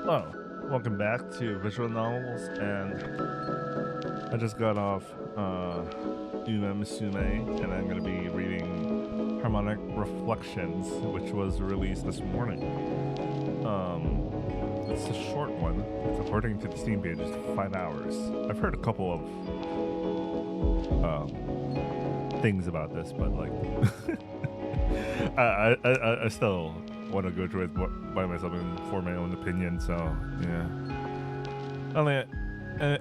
Oh, welcome back to Visual Novels, and I just got off Uma Musume, and I'm going to be reading Harmonic Reflections, which was released this morning. It's a short one. It's according to the Steam page, it's 5 hours. I've heard a couple of things about this, but like, I still want to go through it by myself and form my own opinion. So yeah.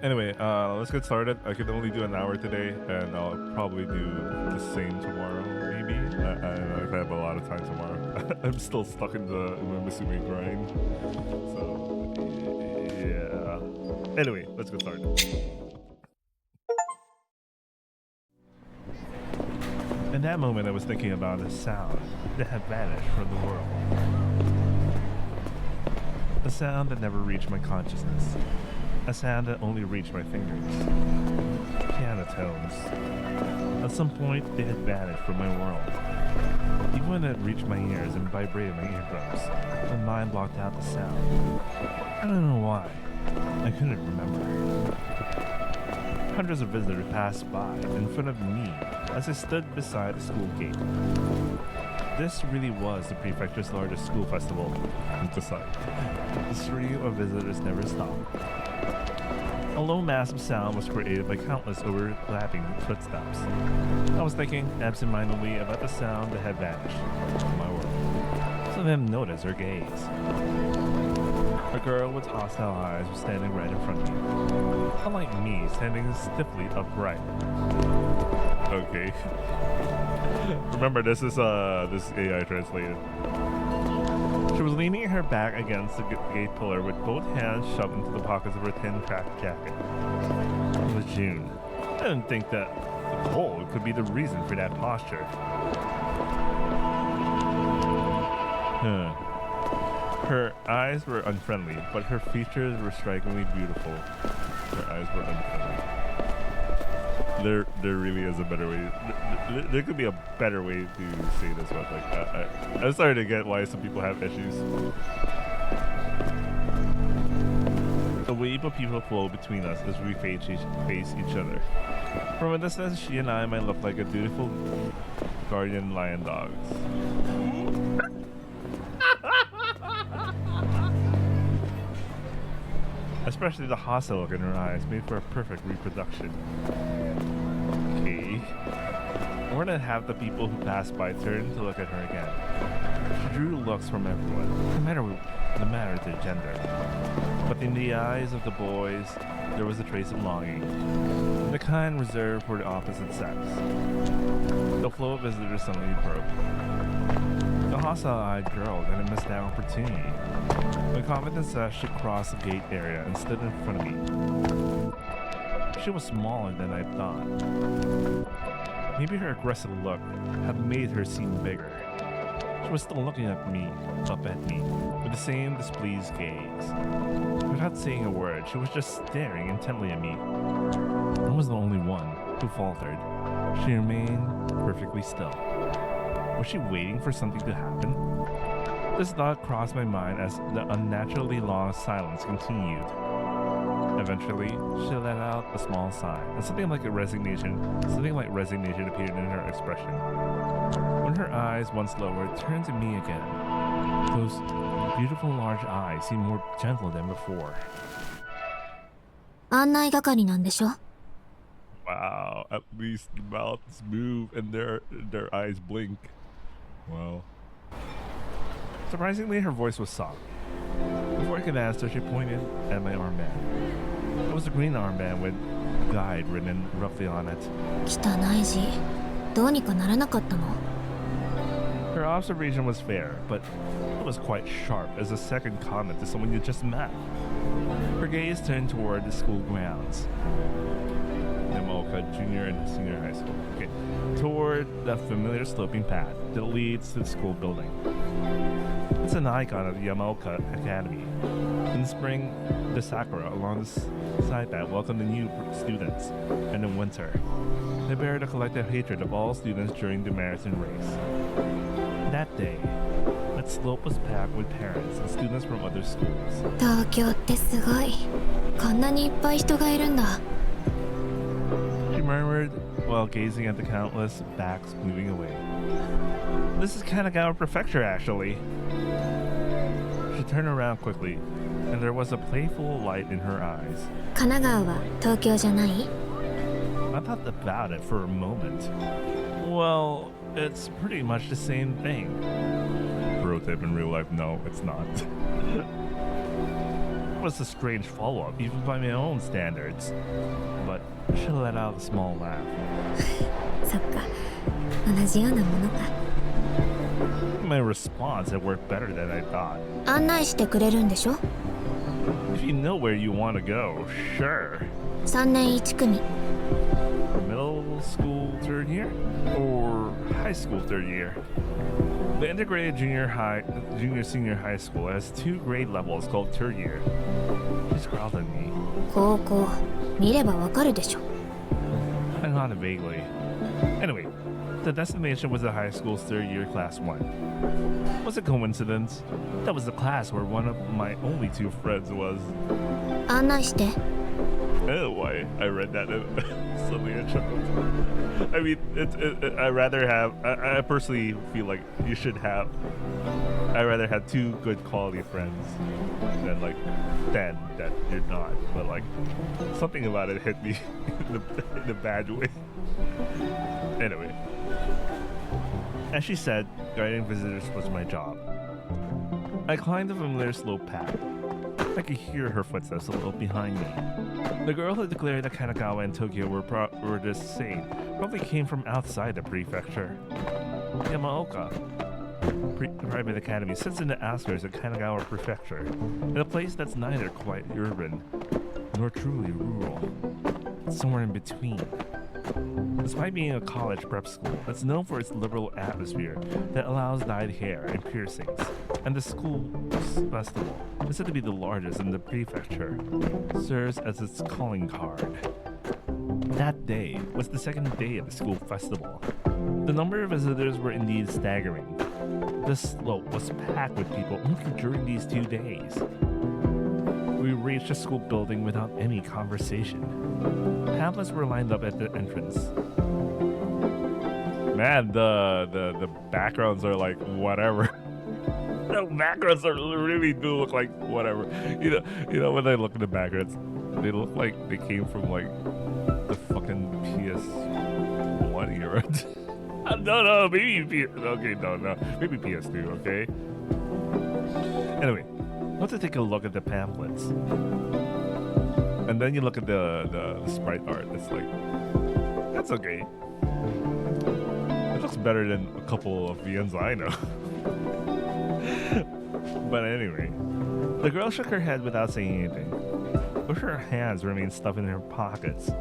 Anyway, let's get started. I could only do an hour today, and I'll probably do the same tomorrow. Maybe I don't know if I have a lot of time tomorrow. I'm still stuck in the Musume grind. So yeah. Anyway, let's get started. In that moment, I was thinking about a sound that had vanished from the world. A sound that never reached my consciousness. A sound that only reached my fingers. Piano tones. At some point, they had vanished from my world. Even when it reached my ears and vibrated my eardrums, my mind blocked out the sound. I don't know why. I couldn't remember. Hundreds of visitors passed by in front of me as I stood beside the school gate. This really was the prefecture's largest school festival at the site. The stream of visitors never stopped. A low mass of sound was created by countless overlapping footsteps. I was thinking absentmindedly about the sound that had vanished from my world. Some of them noticed her gaze. A girl with hostile eyes was standing right in front of me. Unlike me, standing stiffly upright. Okay. Remember, this is this AI translated. She was leaning her back against the gate pillar with both hands shoved into the pockets of her thin track jacket. It was June. I didn't think that the cold could be the reason for that posture. Her eyes were unfriendly, but her features were strikingly beautiful. Her eyes were unfriendly. There really is a better way. There could be a better way to say this, but like, I'm starting to get why some people have issues. A wave of people flow between us as we face each other. From a distance, she and I might look like a dutiful guardian lion dogs. Especially the hostile look in her eyes made for a perfect reproduction. Okay. More than half the people who passed by turned to look at her again. She drew looks from everyone, no matter their gender. But in the eyes of the boys, there was a trace of longing, the kind reserved for the opposite sex. The flow of visitors suddenly broke. The hostile-eyed girl didn't miss that opportunity. My confidence said she crossed the gate area and stood in front of me. She was smaller than I thought. Maybe her aggressive look had made her seem bigger. She was still looking up at me, with the same displeased gaze. Without saying a word, she was just staring intently at me. I was the only one who faltered. She remained perfectly still. Was she waiting for something to happen? This thought crossed my mind as the unnaturally long silence continued. Eventually, she let out a small sigh, and something like resignation appeared in her expression. When her eyes, once lowered, turned to me again, those beautiful large eyes seemed more gentle than before. 案内係なんでしょ? Wow, at least the mouths move and their eyes blink. Wow. Surprisingly, her voice was soft. Before I could answer, she pointed at my armband. It was a green armband with "Guide" written roughly on it. 汚い字。どうにかならなかったの? Her observation was fair, but it was quite sharp as a second comment to someone you just met. Her gaze turned toward the school grounds. Yamaoka Junior and Senior High School. Okay. Toward the familiar sloping path that leads to the school building. It's an icon of the Yamaoka Academy. In spring, the sakura along the side path welcomed the new students, and in winter, they bear the collective hatred of all students during the marathon race. That day, that slope was packed with parents and students from other schools. 東京ってすごい。こんなにいっぱい人がいるんだ。 She murmured while gazing at the countless backs moving away. This is Kanagawa Prefecture, actually. She turned around quickly, and there was a playful light in her eyes. 神奈川は東京じゃない？ I thought about it for a moment. Well, it's pretty much the same thing. Pro tip in real life, no, it's not. It was a strange follow-up, even by my own standards. But she let out a small laugh. そっか。同じようなものか。 My response had worked better than I thought. 案内してくれるんでしょ？ If you know where you want to go, sure. 3年1組。 Middle school third year? Or high school third year? The integrated junior-senior high school has 2 grade levels called third year. She scowled at me. 高校。見ればわかるでしょ。 I nodded vaguely. Anyway, the destination was the high school's third year class 1. Was it coincidence? That was the class where one of my only 2 friends was. 案内して。 Oh, why? I read that and suddenly I chuckled. I mean, I rather have. I personally feel like you should have. I rather have 2 good quality friends than like 10 that you're not. But like something about it hit me in a bad way. Anyway, as she said, guiding visitors was my job. I climbed the familiar slope path. I could hear her footsteps a little behind me. The girl who declared that Kanagawa and Tokyo were the same probably came from outside the prefecture. Yamaoka Private Academy sits in the outskirts of Kanagawa Prefecture, in a place that's neither quite urban nor truly rural. It's somewhere in between. Despite being a college prep school, it's known for its liberal atmosphere that allows dyed hair and piercings, and the school's festival is said to be the largest in the prefecture, serves as its calling card. That day was the second day of the school festival. The number of visitors were indeed staggering. The slope was packed with people only during these 2 days. We reached the school building without any conversation. Pamphlets were lined up at the entrance. Man, the backgrounds are like whatever. The backgrounds are really do look like whatever. You know when I look at the backgrounds, they look like they came from like the fucking PS1 era. No, maybe maybe PS2. Okay. Anyway. Want to take a look at the pamphlets, and then you look at the sprite art. It's like, that's okay. It looks better than a couple of VNs I know. But anyway, the girl shook her head without saying anything, but her hands remained stuffed in her pockets.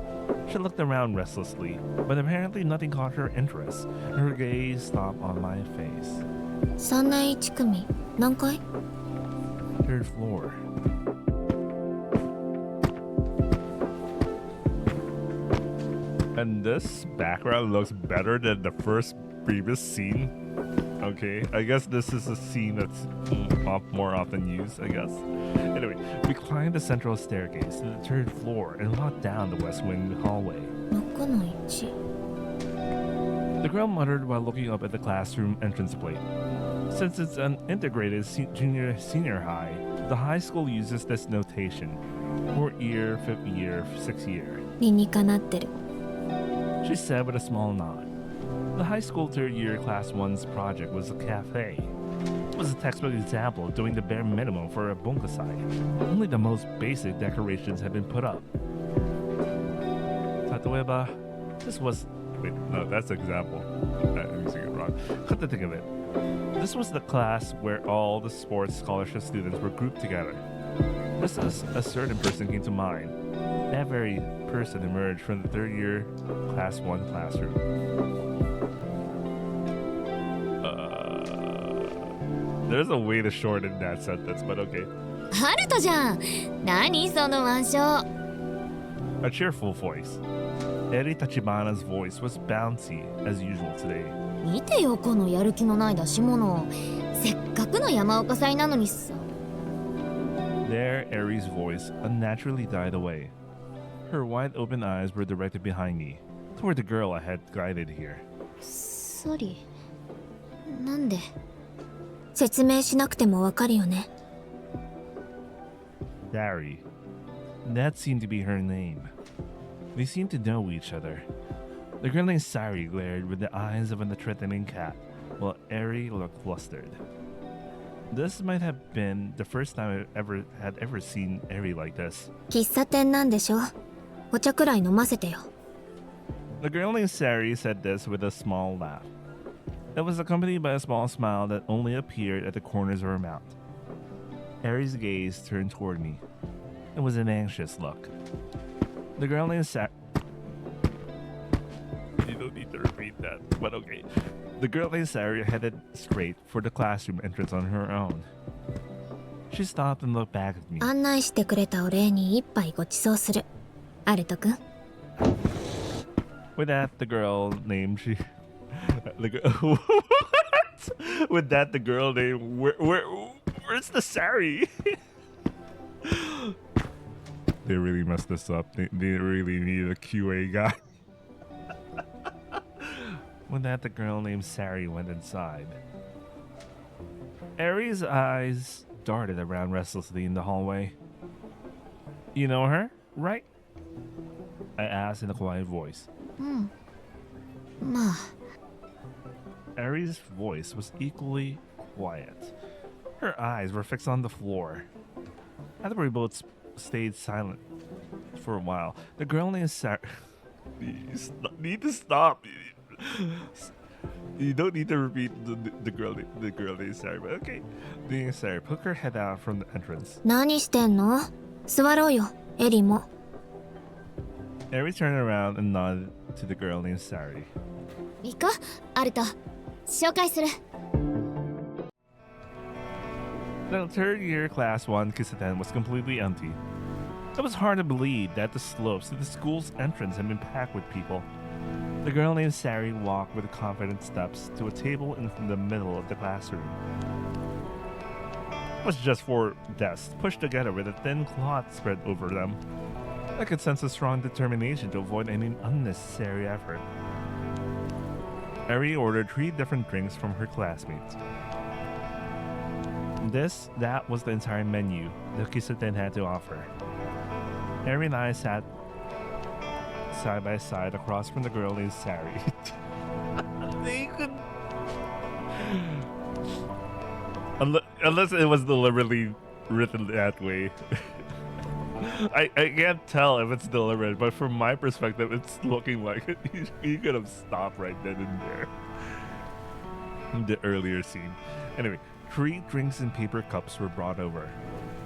She looked around restlessly, but apparently nothing caught her interest, and her gaze stopped on my face. 3年1組。何階？ Third floor. And this background looks better than the previous scene. Okay, I guess this is a scene that's more often used, I guess. Anyway, we climbed the central staircase to the 3rd floor and walked down the west wing hallway. 中の1。 The girl muttered while looking up at the classroom entrance plate. Since it's an integrated junior-senior high, the high school uses this notation: 4th year, 5th year, 6th year. 理にかなってる。 She said with a small nod. The high school 3rd year class 1's project was a cafe. It was a textbook example of doing the bare minimum for a bunkasai. Only the most basic decorations had been put up. Tatoeba, this was... Wait, no, that's the example. I'm using it wrong. Cut the thing of it. This was the class where all the sports scholarship students were grouped together. Just as a certain person came to mind, that very person emerged from the 3rd year class 1 classroom. There's a way to shorten that sentence, but okay. ハルトじゃん。何その腕章。 A cheerful voice. Eri Tachibana's voice was bouncy as usual today. 見てよこのやる気のない出し物。せっかくの山岡祭なのにさ。 There, Aries' voice unnaturally died away. Her wide open eyes were directed behind me, toward the girl I had guided here. ソリ、なんで？説明しなくてもわかるよね。Dari. That seemed to be her name. They seemed to know each other. The girl named Sari glared with the eyes of a threatening cat, while Eri looked flustered. This might have been the first time I had ever seen Eri like this. 喫茶店なんでしょ。お茶くらい飲ませてよ。The girl named Sari said this with a small laugh. It was accompanied by a small smile that only appeared at the corners of her mouth. Eri's gaze turned toward me. It was an anxious look. The girl named Sari... You don't need to repeat that, but okay. The girl named Sari headed straight for the classroom entrance on her own. She stopped and looked back at me. 案内してくれたお礼に一杯ご馳走する。アルト君。With that, the girl named what? With that, the girl named where's the Sari? They really messed this up. They really need a QA guy. With that, the girl named Sari went inside. Aries' eyes darted around restlessly in the hallway. You know her, right? I asked in a quiet voice. まあ。 Aries' voice was equally quiet. Her eyes were fixed on the floor. After we both stayed silent for a while, the girl named Sarah... You need to stop. You don't need to repeat the girl named Sarah, but okay. The named Sarah put her head out from the entrance. 何してんの？座ろうよ、エリも。Aries turned around and nodded to the girl named Sari. いいか、アルト。紹介する。The third year class 1 Kisatan was completely empty. It was hard to believe that the slopes to the school's entrance had been packed with people. The girl named Sari walked with confident steps to a table in the middle of the classroom. It was just 4 desks pushed together with a thin cloth spread over them. I could sense a strong determination to avoid any unnecessary effort. Eri ordered 3 different drinks from her classmates. That was the entire menu the Kisuten had to offer. Eri and I sat side by side across from the girl named Sari. They could... Unless it was deliberately written that way. I can't tell if it's deliberate, but from my perspective, it's looking like it. He could have stopped right then and there. In the earlier scene. Anyway, 3 drinks in paper cups were brought over.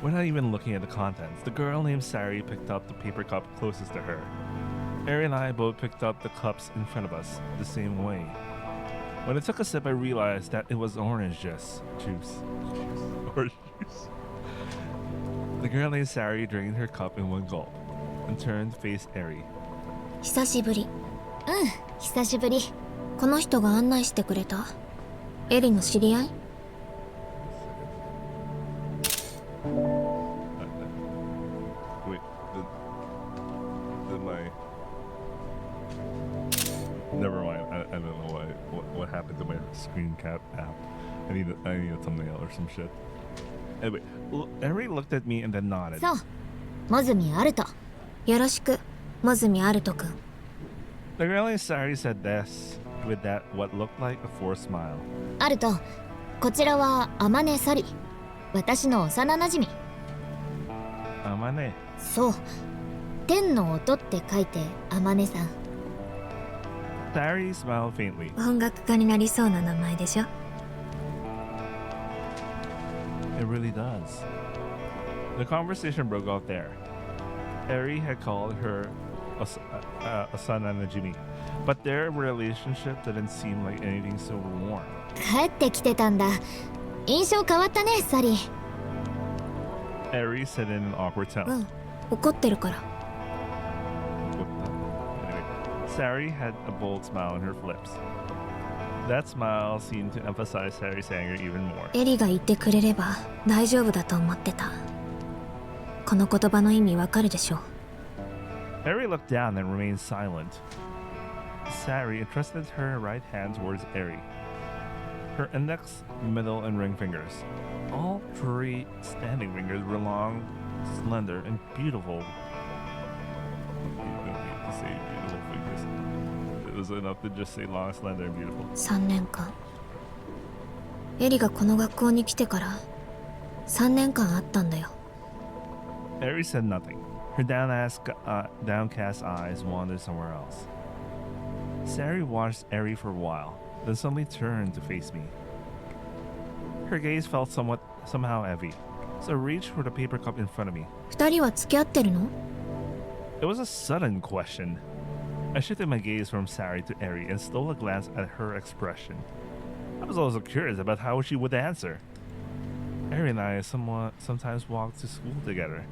Without even looking at the contents, the girl named Sari picked up the paper cup closest to her. Eri and I both picked up the cups in front of us the same way. When I took a sip, I realized that it was orange juice. Orange juice. The girl named Sari drained her cup in one gulp and turned to face Eri. 久しぶり。久しぶり。この人が案内してくれた。エリの知り合い？ Wait, did my... Never mind. I don't know what happened to my screen cap app. I need a thumbnail or some shit. Anyway, Eri looked at me and then nodded. そう、モズミアルト。よろしく、モズミアルト君。 The girl named Sari said this with that what looked like a forced smile. アルト、こちらはアマネサリ。私の幼馴染。アマネ。そう。天の音って書いてアマネさん。Sari smiled faintly. 音楽家になりそうな名前でしょ。 It really does. The conversation broke off there. Eri had called her Asana Najimi, but their relationship didn't seem like anything so warm. 帰ってきてたんだ。印象変わったね、サリー。 Eri said in an awkward tone. 怒ってるから。 Anyway, Sari had a bold smile on her lips. That smile seemed to emphasize Harry's anger even more. エリが言ってくれれば大丈夫だと思ってた。この言葉の意味わかるでしょ。 Harry looked down and remained silent. Sari entrusted her right hand towards Eri. Her index, middle, and ring fingers. All three standing fingers were long, slender, and beautiful. You don't need to say beautiful fingers. It was enough to just say long, slender, and beautiful. 3年間。エリがこの学校に来てから3年間あったんだよ。 Eri said nothing. Her downcast eyes wandered somewhere else. Sari watched Eri for a while, then suddenly turned to face me. Her gaze felt somehow heavy, so I reached for the paper cup in front of me. 2人は付き合ってるの？ It was a sudden question. I shifted my gaze from Sari to Eri and stole a glance at her expression. I was also curious about how she would answer. Eri and I sometimes walk to school together,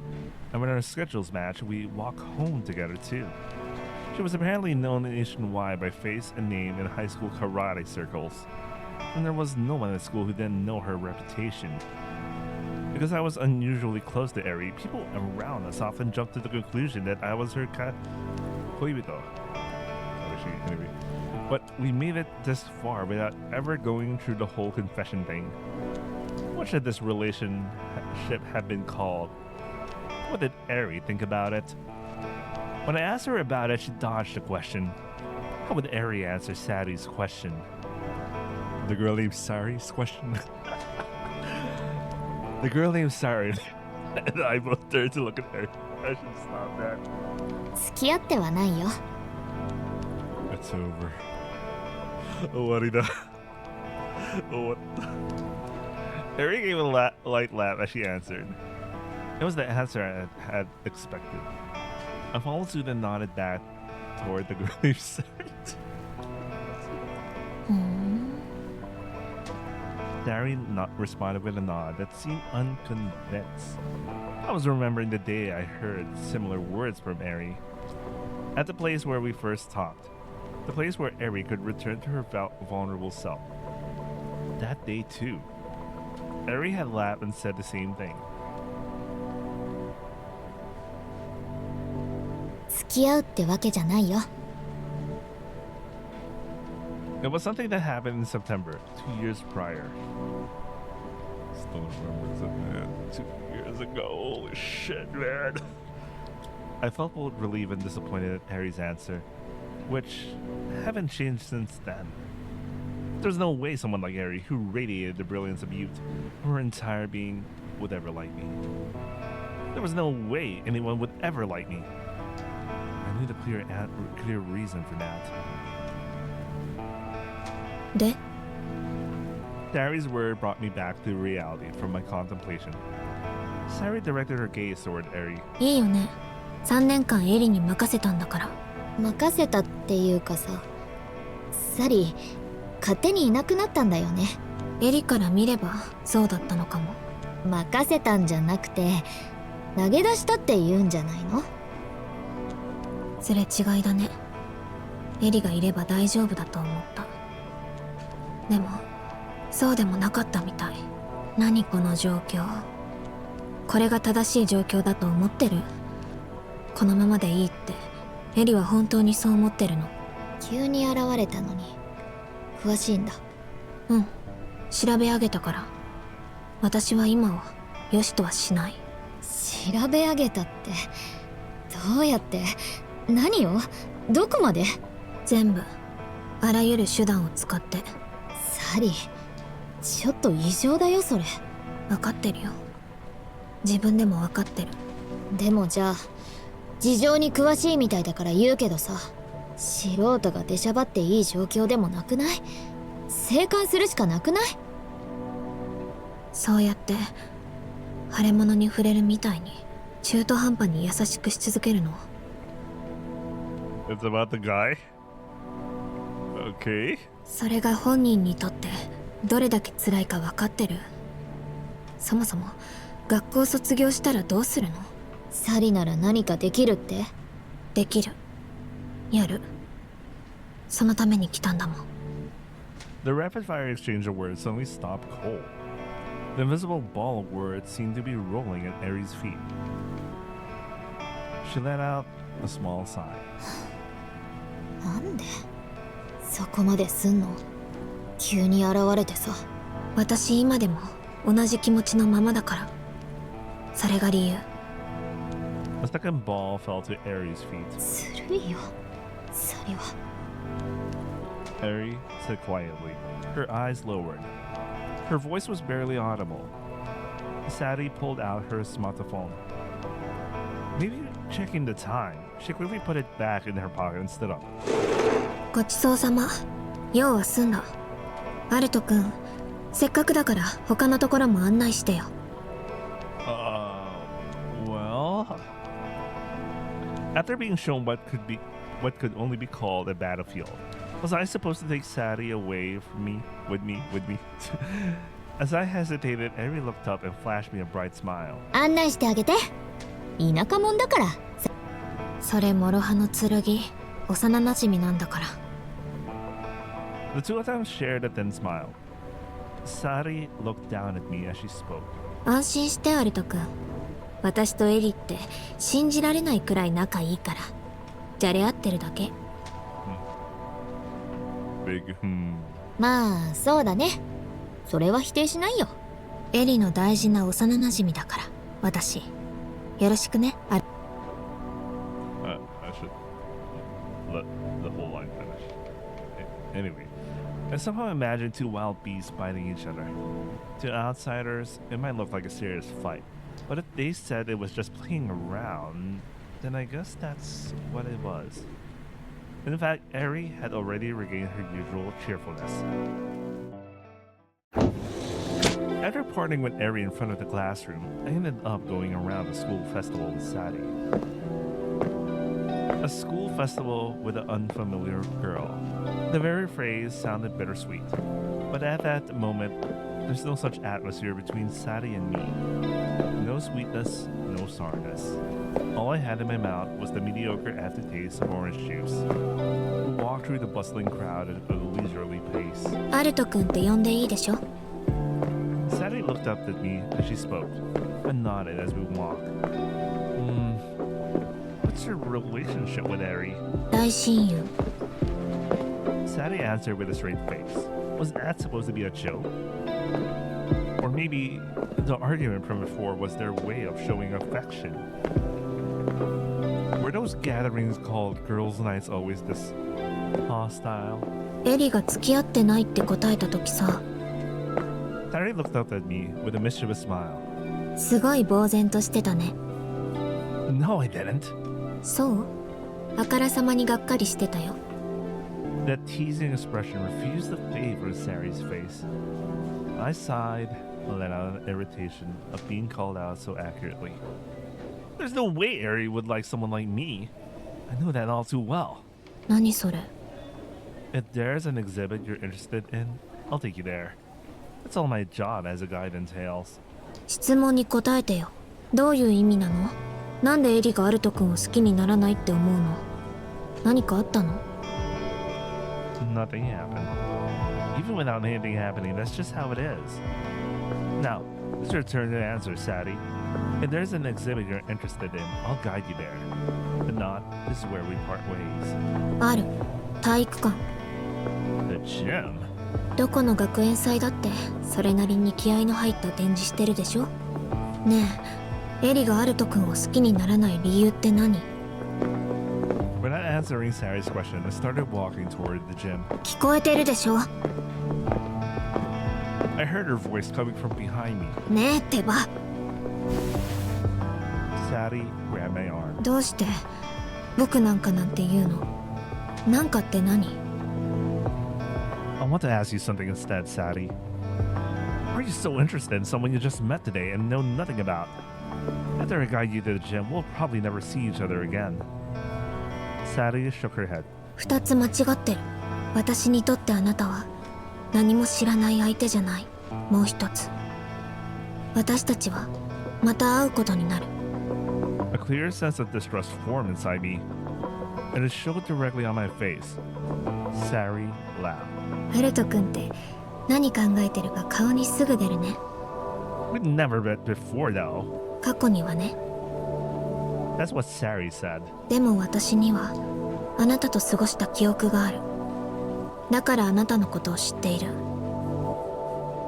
and when our schedules match, we walk home together too. She was apparently known nationwide by face and name in high school karate circles, and there was no one at school who didn't know her reputation. Because I was unusually close to Eri, people around us often jumped to the conclusion that I was her koibito. Anyway. But we made it this far without ever going through the whole confession thing. What should this relationship have been called? What did Eri think about it? When I asked her about it, she dodged the question. How would Eri answer Sari's question? The girl named Sari's question? The girl named Sari and I both turned to look at her. I should stop that. 付き合ってはないよ。 It's over. Warida. What? Eri gave a light laugh as she answered. It was the answer I had expected. I followed suit and nodded back toward the girl named Sari. Sari responded with a nod that seemed unconvinced. I was remembering the day I heard similar words from Eri. At the place where we first talked. The place where Eri could return to her vulnerable self. That day too. Eri had laughed and said the same thing. 付き合うってわけじゃないよ。 It was something that happened in September, 2 years prior. Still remember man, 2 years ago. Holy shit, man. I felt both relieved and disappointed at Eri's answer, which haven't changed since then. There's no way someone like Eri, who radiated the brilliance of youth, her entire being, would ever like me. There was no way anyone would ever like me. I need a clear reason for that. で、 Sari's word brought me back to reality from my contemplation. Sari directed her gaze toward Eri. いいよね。3年間エリに任せたんだから。任せたっていうかさ、サリ勝手にいなくなったんだよね。エリから見ればそうだったのかも。任せたんじゃなくて投げ出したって言うんじゃないの？すれ違いだね。エリがいれば大丈夫だと思った。でもそうでもなかったみたい。何この状況。これが正しい状況だと思ってる？このままでいいってエリは本当にそう思ってるの？急に現れたのに詳しいんだ。うん、調べ上げたから。私は今を良しとはしない。調べ上げたってどうやって？何を？どこまで？全部、あらゆる手段を使って。サリ、ちょっと異常だよそれ。分かってるよ。自分でも分かってる。でもじゃあ事情に詳しいみたいだから言うけどさ、素人が出しゃばっていい状況でもなくない？静観するしかなくない？そうやって腫れ物に触れるみたいに中途半端に優しくし続けるの。 It's about the guy? Okay. それが本人にとってどれだけ辛いか分かってる？そもそも学校卒業したらどうするの？サリなら何かできるって？できる。やる。そのために来たんだもん。The rapid-fire exchange of words suddenly stopped cold. The invisible ball of words seemed to be rolling at Eri's feet. She let out a small sigh. なんでそこまですんの？急に現れてさ。私今でも同じ気持ちのままだから。それが理由。A second ball fell to Eri's feet. ずるいよ、それは。Eri said quietly, her eyes lowered. Her voice was barely audible. Sadie pulled out her smartphone. Maybe checking the time, she quickly put it back in her pocket and stood up. ごちそうさま。用は済んだ。アルト君、せっかくだから他のところも案内してよ。Well, after being shown what could only be called a battlefield, was I supposed to take Sadie away from me, with me? As I hesitated, Eri looked up and flashed me a bright smile. 案内してあげて。田舎者だから。それ諸刃の剣、幼馴染なんだから。The two of them shared a thin smile. Sadie looked down at me as she spoke. 安心してアルト君。私とエリって信じられないくらい仲いいから。じゃれ合ってるだけ。Big まあそうだね。それは否定しないよ。エリの大事な幼馴染だから。私よろしくね。I should let the whole line finish. Anyway, I somehow imagined two wild beasts fighting each other. To outsiders, it might look like a serious fight, but if they said it was just playing around, then I guess that's what it was. In fact, Eri had already regained her usual cheerfulness. After parting with Eri in front of the classroom, I ended up going around the school festival with Sadie. A school festival with an unfamiliar girl. The very phrase sounded bittersweet, but at that moment, there's no such atmosphere between Sadie and me. No sweetness, no sourness. All I had in my mouth was the mediocre aftertaste of orange juice. We walked through the bustling crowd at a leisurely pace. アルト君って呼んでいいでしょ。Sadie looked up at me as she spoke, and nodded as we walked. What's your relationship with Eri? 大親友。Sadie answered with a straight face. Was that supposed to be a joke? Or maybe the argument from before was their way of showing affection? Were those gatherings called girls' nights always this hostile? エリが付き合ってないって答えた時さ。Sadie looked up at me with a mischievous smile. すごい呆然としてたね。No, I didn't. そう？あからさまにがっかりしてたよ。That teasing expression refused to fade from Sadie's face. I sighed and let out an irritation of being called out so accurately. There's no way Eri would like someone like me. I know that all too well. 何それ？ If there's an exhibit you're interested in, I'll take you there. That's all my job as a guide entails. 質問に答えてよ。どういう意味なの？なんでエリがアルト君を好きにならないって思うの？何かあったの？ Nothing happened. Even without anything happening, that's just how it is. Now, it's your turn to answer, Sadie. If there's an exhibit you're interested in, I'll guide you there. If not, this is where we part ways. ある。体育館。 The gym? どこの学園祭だってそれなりに気合の入った展示してるでしょ。ねえ、エリがアルト君を好きにならない理由って何？ Without answering Sadie's question, I started walking toward the gym. 聞こえてるでしょ。 I heard her voice coming from behind me. ねえってば。 Sadie grabbed my arm. どうして僕なんかなんて言うの？なんかって何？ I want to ask you something instead, Sadie. Why are you so interested in someone you just met today and know nothing about? After I guide you to the gym, we'll probably never see each other again. Sadie shook her head. 二つ間違ってる。私にとってあなたは何も知らない相手じゃない。もう一つ。私たちはまた会うことになる。 A clear sense of distrust formed inside me, and it showed directly on my face. Sari laughed. ハルト君って何考えてるか顔にすぐ出るね。 We'd never met before, though. 過去にはね。 That's what Sari said. でも私にはあなたと過ごした記憶がある。だからあなたのことを知っている。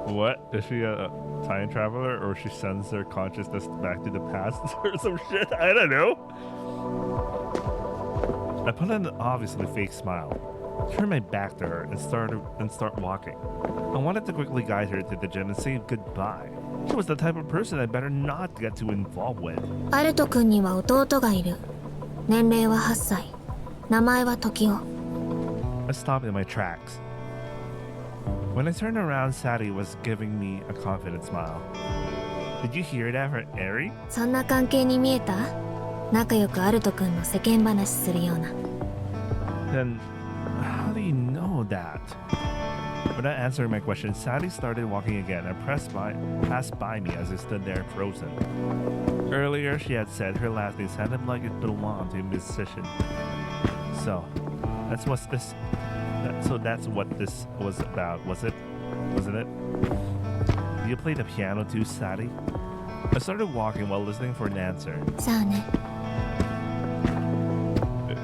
What? Is she a time traveler, or she sends her consciousness back to the past or some shit? I don't know. I put on an obviously fake smile, turned my back to her, and start walking. I wanted to quickly guide her to the gym and say goodbye. She was the type of person I better not get too involved with. アルト君には弟がいる。年齢は8歳。名前は時雄。 I stopped in my tracks. When I turned around, Sadie was giving me a confident smile. Did you hear that from Eri? そんな関係に見えた？仲良くアルト君の世間話するような。 Then, how do you know that? Without answering my question, Sadie started walking again and passed by me as I stood there frozen. Earlier, she had said her last name sounded like it belonged to a musician. So, that's what this was about, wasn't it? Do you play the piano too, Sadie? I started walking while listening for an answer. さあね。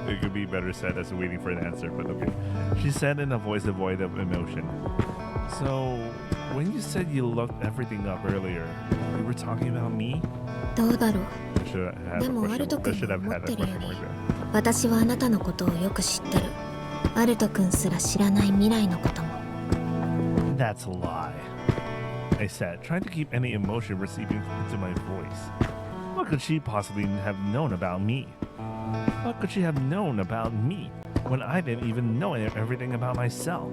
It could be better said as waiting for an answer, but okay. She said in a voice devoid of emotion. So, when you said you looked everything up earlier, you were talking about me? どうだろう。 I should have had で a もアルト question. I 君 should が have 思っ had て a るよ question り like that. 私はあなたのことをよく知ってる。アルト君すら知らない未来のことも。 That's a lie, I said, trying to keep any emotion receiving into my voice. What could she possibly have known about me? What could she have known about me when I didn't even know everything about myself?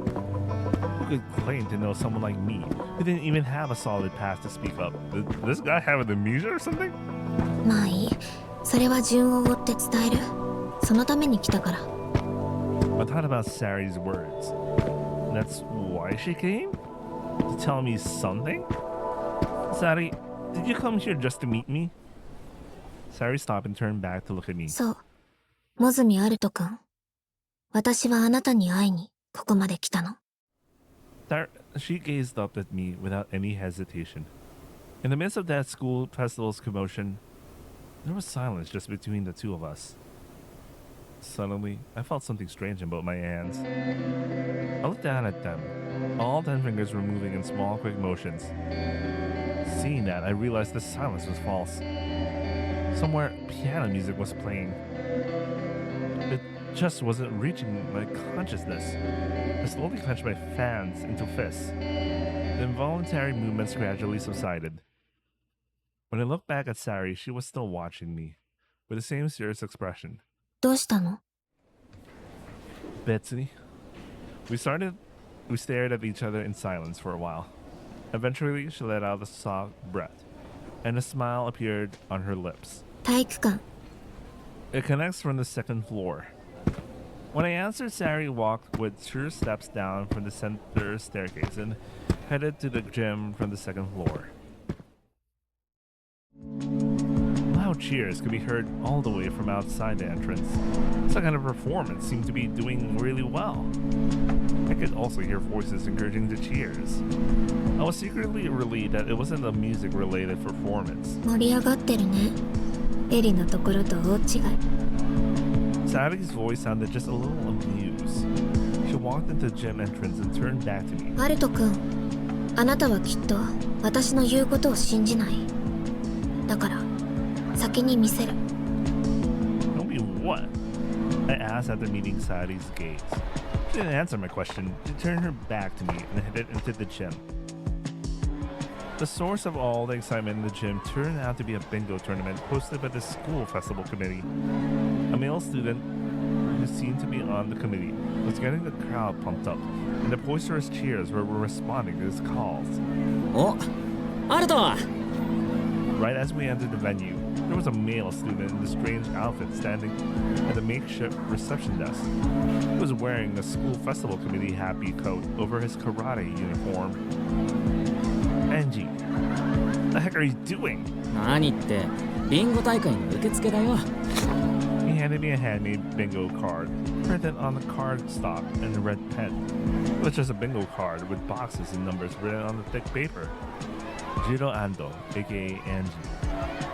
Who could claim to know someone like me who didn't even have a solid past to speak up? Did this guy have amnesia or something? まあいい。それは順を追って伝える。そのために来たから。 I thought about Sari's words. That's why she came? To tell me something? Sari, did you come here just to meet me? Sari stopped and turned back to look at me. そう。モズミアルト君。私はあなたに会いにここまで来たの。 She gazed up at me without any hesitation. In the midst of that school festival's commotion, there was silence just between the two of us. Suddenly, I felt something strange about my hands. I looked down at them. All 10 fingers were moving in small, quick motions. Seeing that, I realized the silence was false. Somewhere, piano music was playing. It just wasn't reaching my consciousness. I slowly clenched my hands into fists. The involuntary movements gradually subsided. When I looked back at Sari, she was still watching me, with the same serious expression. どうしたの？ Betsy. We stared at each other in silence for a while. Eventually, she let out a soft breath, and a smile appeared on her lips. 体育館。 It connects from the second floor. When I answered, Sari walked with sure steps down from the center staircase and headed to the gym from the second floor. Loud cheers could be heard all the way from outside the entrance. Some kind of performance seemed to be doing really well. I could also hear voices encouraging the cheers. I was secretly relieved that it wasn't a music-related performance. 盛り上がってるね。エリのところと大違い。 Sadi's voice sounded just a little amused. She walked into the gym entrance and turned back to me. アルト君、あなたはきっと私の言うことを信じない。だから、先に見せる。 Tell me what? I asked after meeting Sadi's gaze. She didn't answer my question. She turned her back to me and headed into the gym. The source of all the excitement in the gym turned out to be a bingo tournament hosted by the school festival committee. A male student who seemed to be on the committee was getting the crowd pumped up, and the boisterous cheers were responding to his calls. Oh, Arto! Right as we entered the venue, there was a male student in a strange outfit standing at the makeshift reception desk. He was wearing a school festival committee happy coat over his karate uniform. Angie, what the heck are you doing? 何ってビンゴ大会の受付だよ。He handed me a handmade bingo card printed on the card stock and a red pen. It was just a bingo card with boxes and numbers written on the thick paper. Jiro Ando, aka Angie.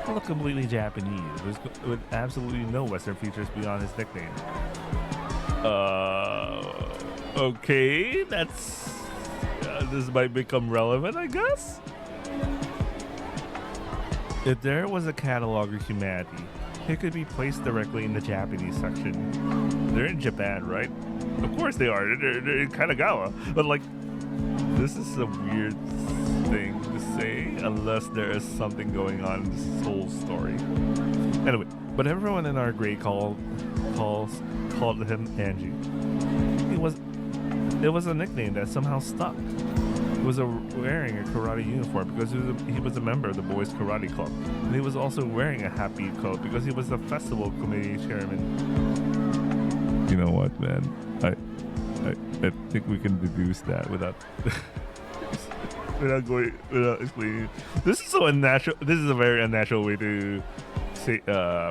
He looked completely Japanese, with absolutely no Western features beyond his nickname. Okay, that's... this might become relevant, I guess? If there was a catalog of humanity, it could be placed directly in the Japanese section. They're in Japan, right? Of course they are. They're in Kanagawa. But like, this is a weird thing to say unless there is something going on in this whole story. Anyway, but everyone in our grade called him Angie. It was a nickname that somehow stuck. He was wearing a karate uniform because he was a member of the boys' karate club, and he was also wearing a happy coat because he was the festival committee chairman. You know what, man? I think we can deduce that without without explaining. This is so unnatural. This is a very unnatural way to say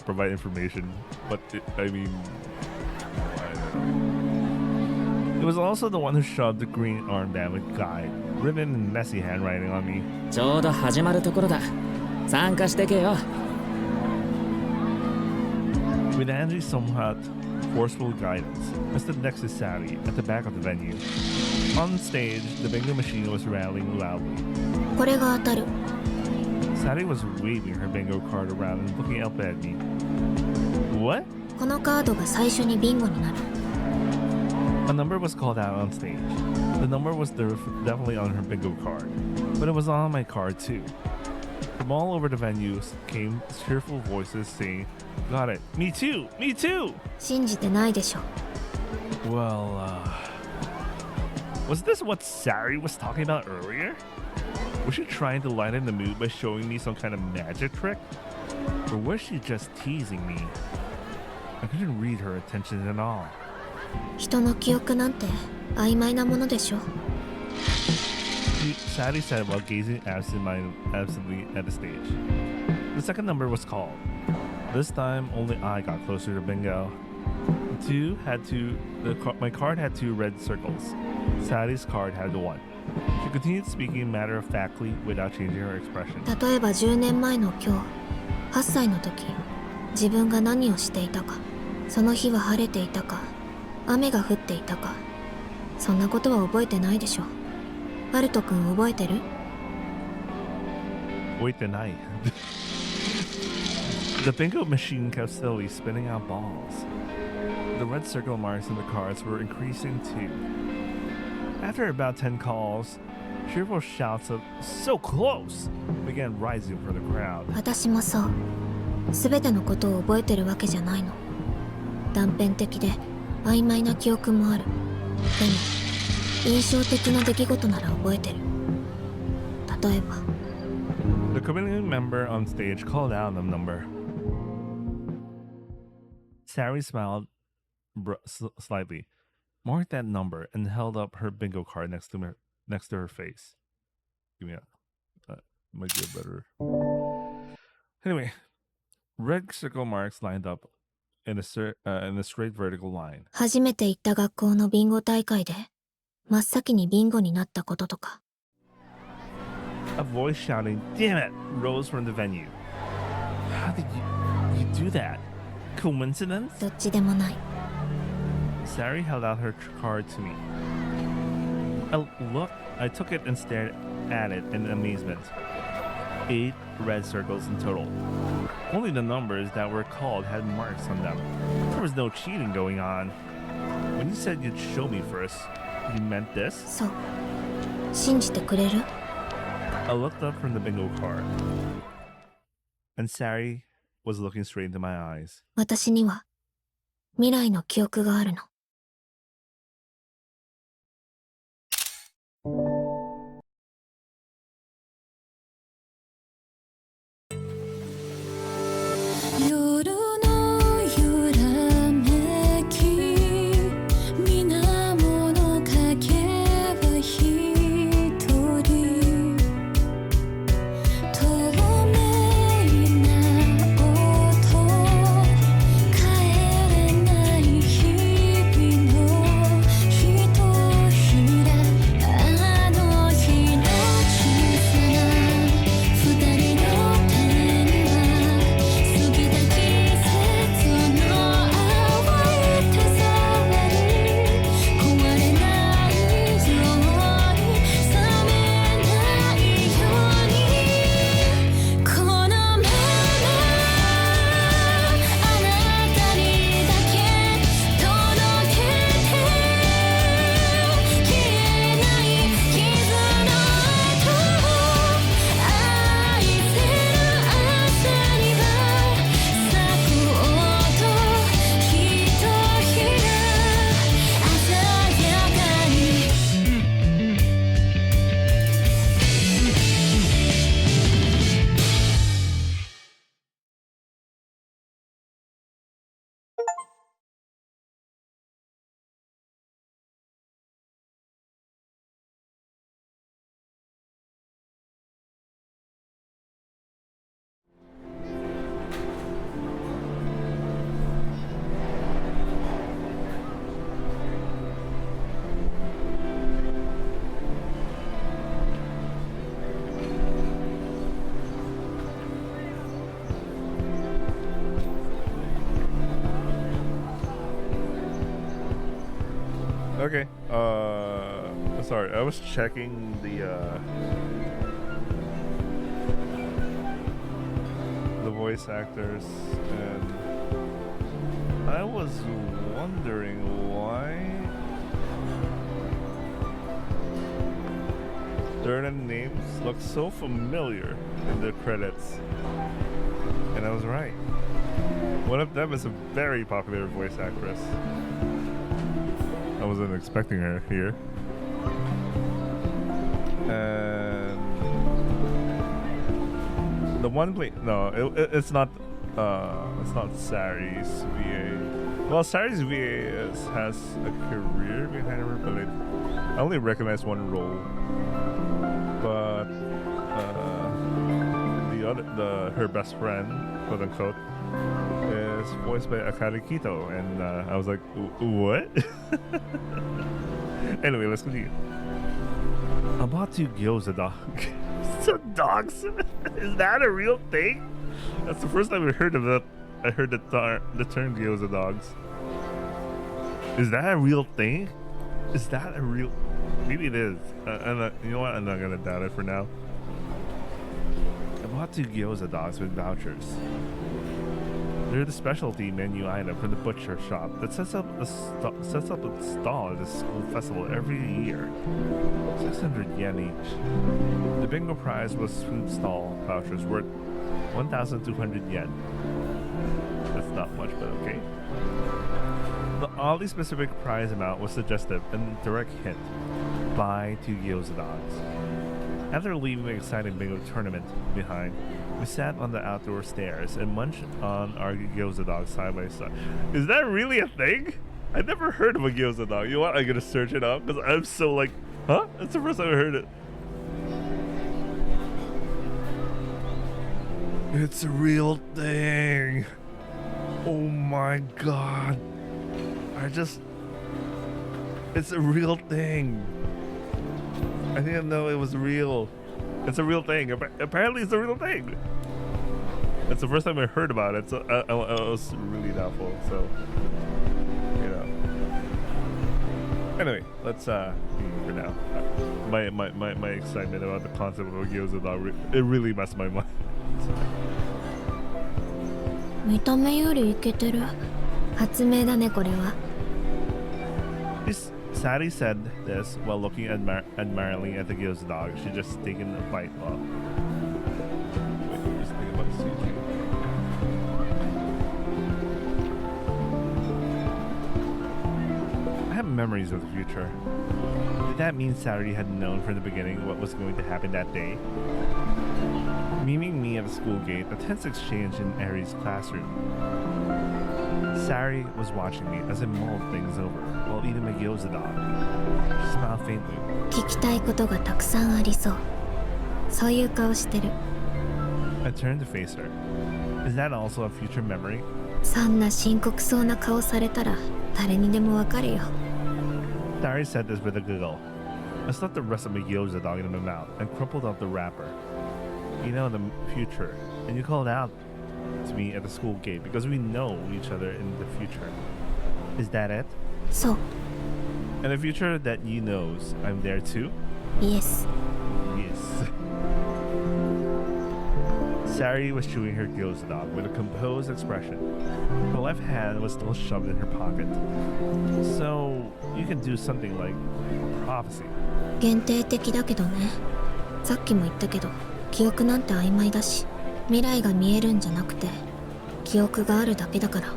provide information, but I mean. It was also the one who shoved the green armband with guide, ribbon, and messy handwriting on me. ちょうど始まるところだ。参加してけよ。 With Angie's somewhat forceful guidance, I stood next to Sally at the back of the venue. On stage, the bingo machine was rattling loudly. これが当たる。 Sally was waving her bingo card around and looking up at me. What? このカードが最初にビンゴになる。 A number was called out on stage. The number was definitely on her bingo card, but it was on my card too. From all over the venue came cheerful voices saying, "Got it. Me too. Me too." 信じてないでしょ。 Well, was this what Sari was talking about earlier? Was she trying to lighten the mood by showing me some kind of magic trick? Or was she just teasing me? I couldn't read her intention at all. 人の記憶なんて曖昧なものでしょ。 Sadly said while gazing absently at the stage. The second number was called. This time, only I got closer to bingo. My card had 2 red circles. Sally's card had 1. She continued speaking matter-of-factly without changing her expression. 例えば10年前の今日、8歳の時、自分が何をしていたか、その日は晴れていたか、雨が降っていたか、そんなことは覚えてないでしょ。アルト君覚えてる？ Wait the night. The bingo machine kept steadily spinning out balls. The red circle marks in the cards were increasing too. After about 10 calls, cheerful shouts of "So close!" began rising from the crowd. 私もそう。すべてのことを覚えてるわけじゃないの。断片的で曖昧な記憶もある。でも印象的な出来事なら覚えてる。例えば。The committee member on stage called out the number. Sari smiled slightly, marked that number, and held up her bingo card next to her face. Give me that. Might get better. Anyway, red circle marks lined up in a straight vertical line. 初めて行った学校のビンゴ大会で真っ先にビンゴになったこととか。A voice shouting, "Damn it!" rose from the venue. How did you do that? Coincidence? どっちでもない。 Sari held out her card to me. I took it and stared at it in amazement. 8 red circles in total. Only the numbers that were called had marks on them. There was no cheating going on. When you said you'd show me first, you meant this? そう。信じてくれる？ I looked up from the bingo card, and Sari was looking straight into my eyes. 私には未来の記憶があるの。「Okay. Sorry, I was checking the voice actors, and I was wondering why their names look so familiar in the credits, and I was right. One of them is a very popular voice actress. I wasn't expecting her here. And the one it's not Sari's VA. Well, Sari's VA has a career behind her, but I only recognize one role. But her best friend, quote unquote, is voiced by Akari Kito, and I was like, what? Anyway, let's continue. Abatu gyoza dog. So dogs? Is that a real thing? That's the first time I heard of that. I heard the term gyoza dogs. Is that a real thing? Is that a real? Maybe it is. You know what? I'm not gonna doubt it for now. I bought 2 gyoza dogs with vouchers. They're the specialty menu item from the butcher shop that sets up a stall at the school festival every year. 600 yen each. The bingo prize was food stall vouchers worth 1,200 yen. That's not much, but okay. The oddly specific prize amount was suggestive and direct hint. Buy 2 gyoza dogs. After leaving the exciting bingo tournament behind, we sat on the outdoor stairs and munched on our gyoza dog side by side. Is that really a thing? I never heard of a gyoza dog. You know what? I'm gonna search it up because I'm so like, huh? That's the first time I heard it. It's a real thing. Oh my god. It's a real thing. I didn't know it was real. It's a real thing. Apparently it's a real thing. It's the first time I heard about it, so I was really doubtful, so, you know. Anyway, let's, for now. My excitement about the concept of a gyoza dog, it really messed my mind. 見た目よりイケてる。発明だねこれは。Sadie said this while looking admiringly at the gyoza dog. She just taken a bite off. Wait, just think about the CG. I have memories of the future. Did that mean Sadie had known from the beginning what was going to happen that day? Meeting me at the school gate, a tense exchange in Ari's classroom. Sari was watching me as I mulled things over while eating my gyoza dog. She smiled faintly. 聞きたいことがたくさんありそう。そういう顔してる。I turned to face her. Is that also a future memory? そんな深刻そうな顔されたら誰にでもわかるよ。Sari said this with a giggle. I stuffed the rest of my gyoza dog into my mouth and crumpled up the wrapper. You know, in the future, and you called out to me at the school gate because we know each other in the future. Is that it? そう。 In the future that you knows, I'm there too? Yes. Yes. Sari was chewing her gyoza dog with a composed expression. Her left hand was still shoved in her pocket. So, you can do something like prophecy. 限定的だけどね。さっきも言ったけど、記憶なんて曖昧だし、未来が見えるんじゃなくて、記憶があるだけだから。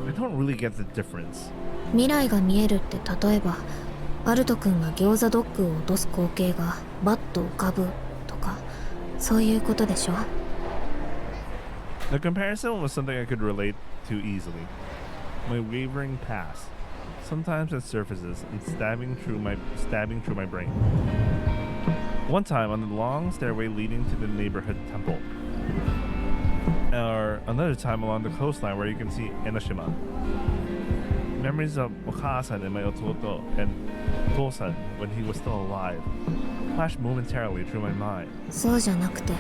I don't really get the difference. 未来が見えるって例えば、アルト君が餃子ドッグを落とす光景がバッと浮かぶとか、そういうことでしょ。The comparison was something I could relate to easily. My wavering past. Sometimes it surfaces and stabbing through my brain. One time on the long stairway leading to the neighborhood temple. Or another time along the coastline where you can see Enoshima. Memories of Okasan and my Ototo and Tosan when he was still alive flashed momentarily through my mind. そうじゃなくて、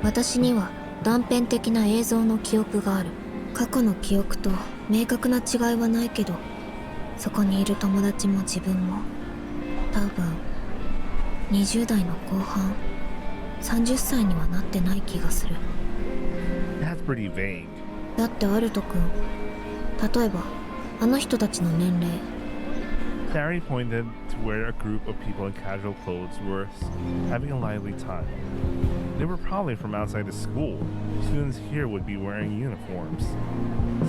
私には断片的な映像の記憶がある。過去の記憶と明確な違いはないけど、そこにいる友達も自分も多分20代の後半30歳にはなってない気がする。 That's pretty vague. だってアルト君、例えばあの人たちの年齢。 Sari pointed to where a group of people in casual clothes were having a lively time. They were probably from outside the school. Students here would be wearing uniforms.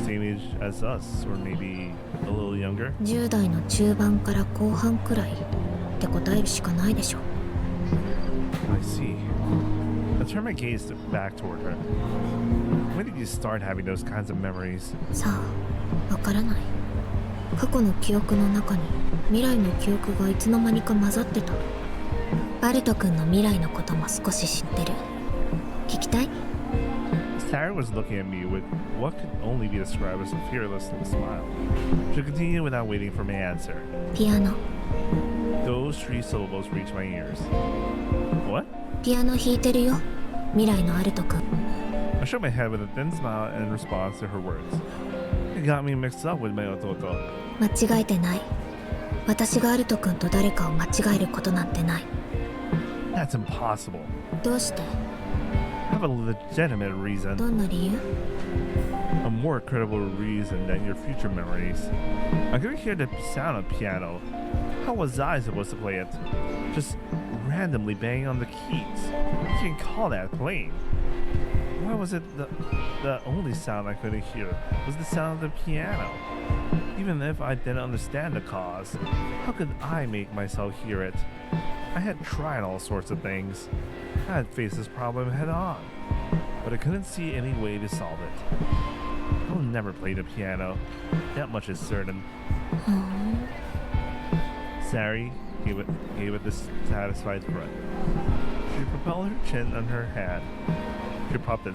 Same age as us, or maybe a little younger. 10代の中盤から後半くらいって答えるしかないでしょ。 I see. I turned my gaze back toward her. When did you start having those kinds of memories? さあ、わからない。過去の記憶の中に未来の記憶がいつの間にか混ざってた。バルト君の未来のことも少し知ってる。聞きたい？ Sarah was looking at me with what could only be described as a fearless smile. She continued without waiting for my answer. ピアノ。 Those three syllables reached my ears. What? ピアノ弾いてるよ、未来のアルト君。 I shook my head with a thin smile in response to her words. It got me mixed up with my ototo. 間違えてない。私がアルト君と誰かを間違えることなんてない。 That's impossible. どうして？ I have a legitimate reason. どんな理由？ A more credible reason than your future memories. I could hear the sound of piano. How was I supposed to play it? Just randomly banging on the keys. You can call that playing. Why was it the only sound I couldn't hear was the sound of the piano? Even if I didn't understand the cause, how could I make myself hear it? I had tried all sorts of things. I had faced this problem head on, but I couldn't see any way to solve it. I'll never play the piano. That much is certain. Sari gave it this satisfied grunt. She propelled her chin on her hand. She propped her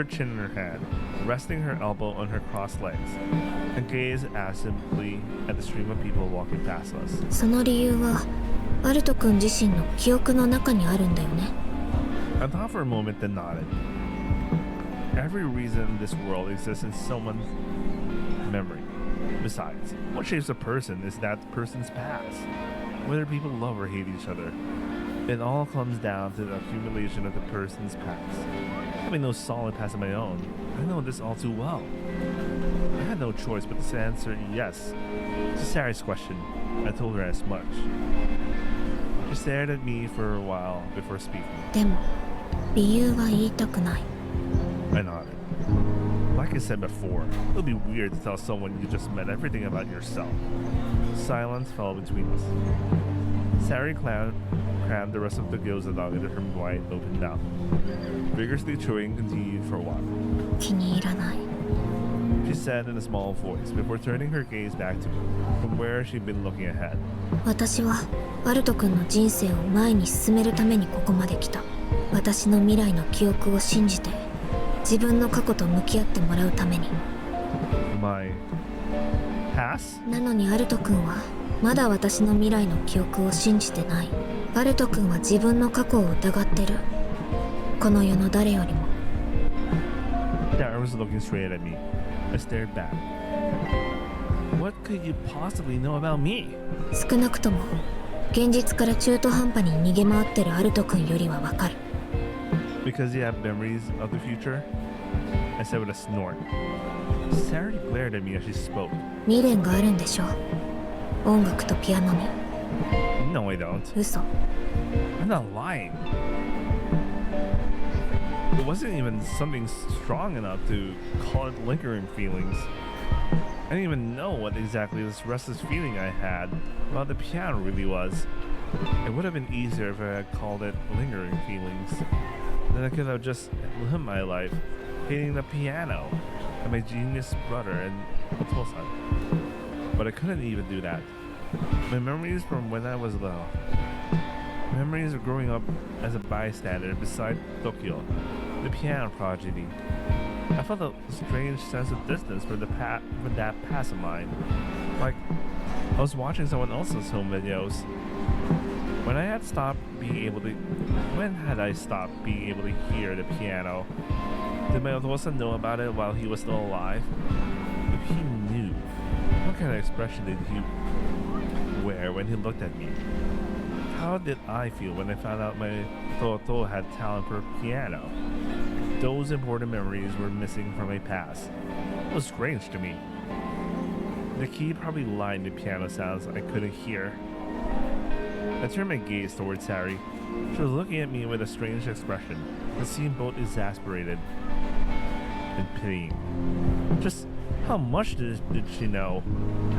chin in her hand, resting her elbow on her crossed legs, and gazed acidly at the stream of people walking past us. その理由はアルト君自身の記憶の中にあるんだよね。 I thought for a moment, then nodded. Every reason in this world exists in someone's memory. Besides, what shapes a person is that person's past. Whether people love or hate each other, it all comes down to the accumulation of the person's past. Having no solid past of my own, I know this all too well. I had no choice but to answer yes to Sari's question. I told her as much. She stared at me for a while before speaking. でも理由は言いたくない。 I nodded. Like I said before, it would be weird to tell someone you just met everything about yourself. Silence fell between us. Sari crammed the rest of the gyoza dog into her wide open mouth. Vigorously chewing continued for a while. 気に入らない。 She said in a small voice before turning her gaze back to me from where she'd been looking ahead. 私はアルト君の人生を前に進めるためにここまで来た。私の未来の記憶を信じて自分の過去と向き合ってもらうために。 My past? なのにアルト君はまだ私の未来の記憶を信じてない。アルト君は自分の過去を疑ってる。この世の誰よりも。 Dara was looking straight at me. I stared back. What could you possibly know about me? 少なくとも現実から中途半端に逃げ回ってるアルト君よりはわかる。 Because you have memories of the future? I said with a snort. Sari glared at me as she spoke. 未練があるんでしょ。音楽とピアノに。 No, I don't. 嘘。 I'm not lying. It wasn't even something strong enough to call it lingering feelings. I didn't even know what exactly this restless feeling I had about the piano really was. It would have been easier if I had called it lingering feelings. Then I could have just lived my life hating the piano and my genius brother and Otosan. But I couldn't even do that. My memories from when I was little. Memories of growing up as a bystander beside Tokyo, the piano prodigy. I felt a strange sense of distance from that past of mine. Like I was watching someone else's home videos. When had I stopped being able to hear the piano? Did my Otosan know about it while he was still alive? If he knew, What kind of expression did he wear when he looked at me? How did I feel when I found out my Toto had talent for piano? Those important memories were missing from my past. It was strange to me. The key probably lined the piano sounds I couldn't hear. I turned my gaze towards Sari. She was looking at me with a strange expression that seemed both exasperated and pitying. Just how much did she know?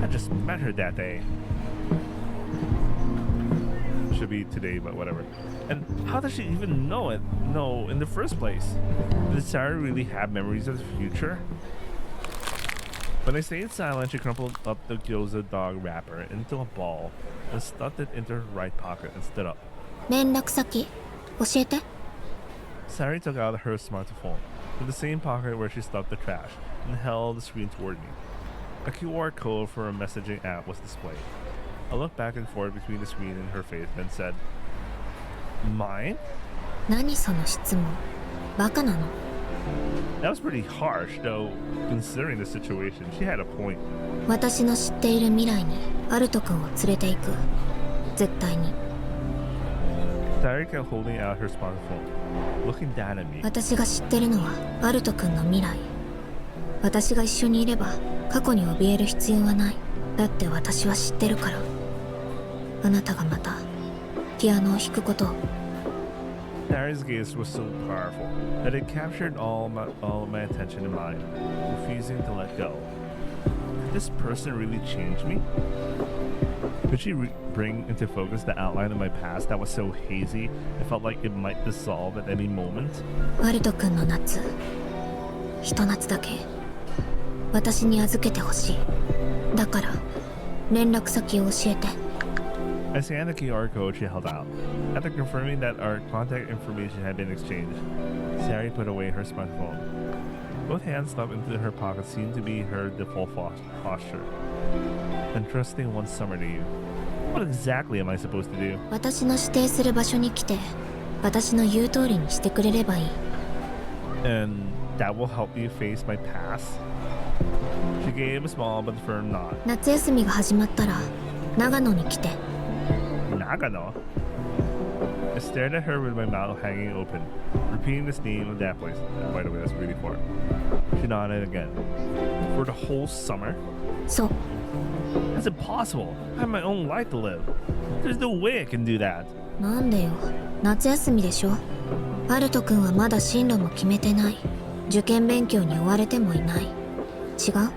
I just met her that day. Should be today, but whatever. And how does she even know it? No, in the first place. Did Sari really have memories of the future? When I stayed silent, she crumpled up the gyoza dog wrapper into a ball and stuffed it into her right pocket and stood up. 連絡先教えて。 Sari took out her smartphone from the same pocket where she stuffed the trash and held the screen toward me. A QR code for a messaging app was displayed. I looked back and forth between the screen and her face, then said, "Mine?" 何その質問。バカなの。 That was pretty harsh, though, considering the situation. She had a point. 私の知っている未来にアルト君を連れて行く。絶対に。 Sari kept holding out her smartphone, looking down at me. 私が知ってるのはアルト君の未来。私が一緒にいれば過去に怯える必要はない。だって私は知ってるから。あなたがまたピアノを弾くことを。 Sari's gaze was so powerful that it captured all of my attention and mind, refusing to let go. Did this person really change me? Could she bring into focus the outline of my past that was so hazy it felt like it might dissolve at any moment? アルト君の夏、ひと夏だけ私に預けてほしい。だから連絡先を教えて。 I scanned the QR code she held out. After confirming that our contact information had been exchanged, Sari put away her smartphone. Both hands stuffed into her pockets seemed to be her default posture. Entrusting one summer to you. What exactly am I supposed to do? 私の指定する場所に来て私の言う通りにしてくれればいい。 And that will help you face my past? She gave a small but firm nod. 夏休みが始まったら長野に来て。 Nagano? I stared at her with my mouth hanging open, repeating this name of that place. By the way, that's really far. She nodded again. For the whole summer? そう。 That's impossible. I have my own life to live. There's no way I can do that. なんでよ。夏休みでしょ。アルト君はまだ進路も決めてない。受験勉強に追われてもいない。違う？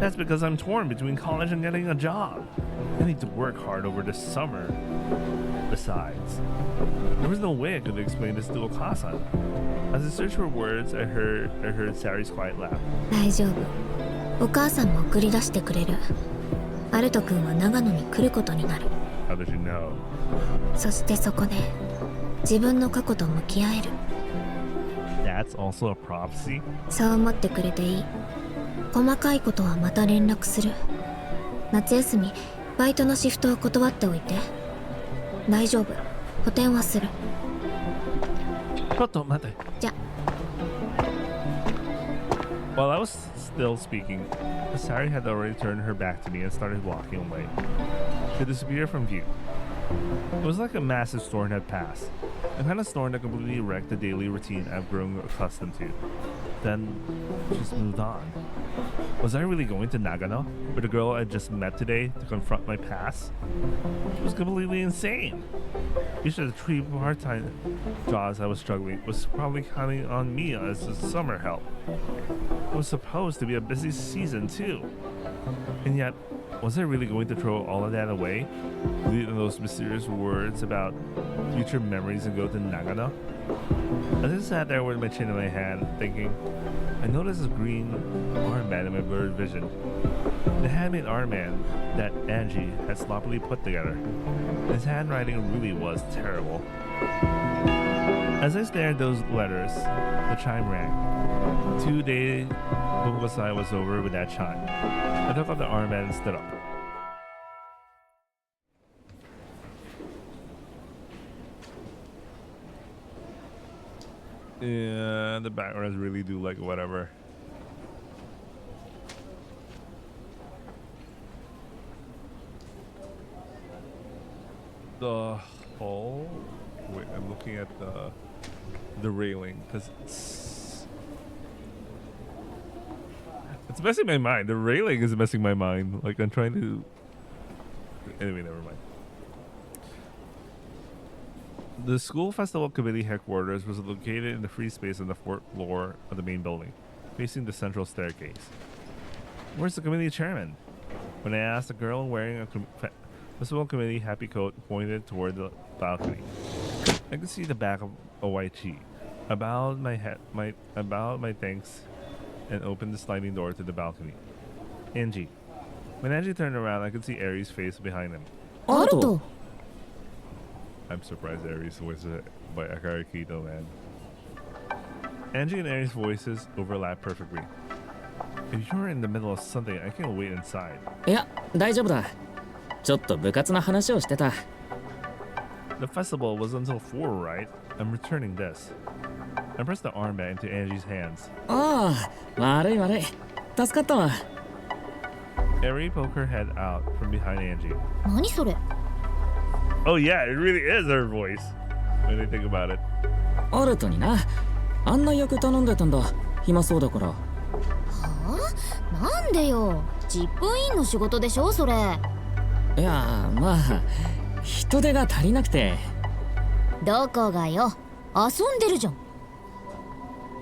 That's because I'm torn between college and getting a job. I need to work hard over the summer. Besides, there was no way I could explain this to Okasan. As I searched for words, I heard Sari's quiet laugh. 大丈夫。お母さんも送り出してくれる。アルト君は長野に来ることになる。 How did you know? そしてそこで自分の過去と向き合える。 That's also a prophecy? そう思ってくれていい。細かいことはまた連絡する。夏休みバイトのシフトを断っておいて。大丈夫。補填はする。ちょっと待って。じゃ。 While I was still speaking, Sari had already turned her back to me and started walking away. She disappeared from view. It was like a massive storm had passed, a kind of storm that completely wrecked the daily routine I've grown accustomed to. Then, just moved on. Was I really going to Nagano, with the girl I just met today, to confront my past? She was completely insane. Each of the 3 part-time jobs I was struggling was probably counting on me as a summer help. It was supposed to be a busy season too. And yet, was I really going to throw all of that away? Leave those mysterious words about future memories and go to Nagano? As I sat there with my chin in my hand, thinking, I noticed a green armband in my blurred vision. The handmade armband that Angie had sloppily put together. His handwriting really was terrible. As I stared at those letters, the chime rang. 2-day Bungosai was over with that chime. I took off the armband and stood up. Yeah, the backgrounds really do like whatever. the hall. Wait, I'm looking at the railing because it's messing my mind. The railing is messing my mind. Like I'm trying to. Anyway, never mind. The school festival committee headquarters was located in the free space on the fourth floor of the main building, facing the central staircase. Where's the committee chairman? When I asked, the girl wearing a festival committee happy coat pointed toward the balcony. I could see the back of a white sheet. I bowed my thanks and opened the sliding door to the balcony. Angie. When Angie turned around, I could see Aries' face behind him. Aruto. I'm surprised Aries was by Akari Kito, man. Angie and Aries' voices overlap perfectly. If you're in the middle of something, I can wait inside. いや、大丈夫だ。ちょっと部活の話をしてた。The festival was until 4, right? I'm returning this. I pressed the armband into Angie's hands. ああ、悪い悪い。助かったわ。Aries poked her head out from behind Angie. 何それ？ Oh yeah, it really is her voice. When they think about it. アルトにな。案内役頼んでたんだ。暇そうだから。はあ？なんでよ。ジップインの仕事でしょそれ。いや、まあ人手が足りなくて。どこがよ。遊んでるじゃん。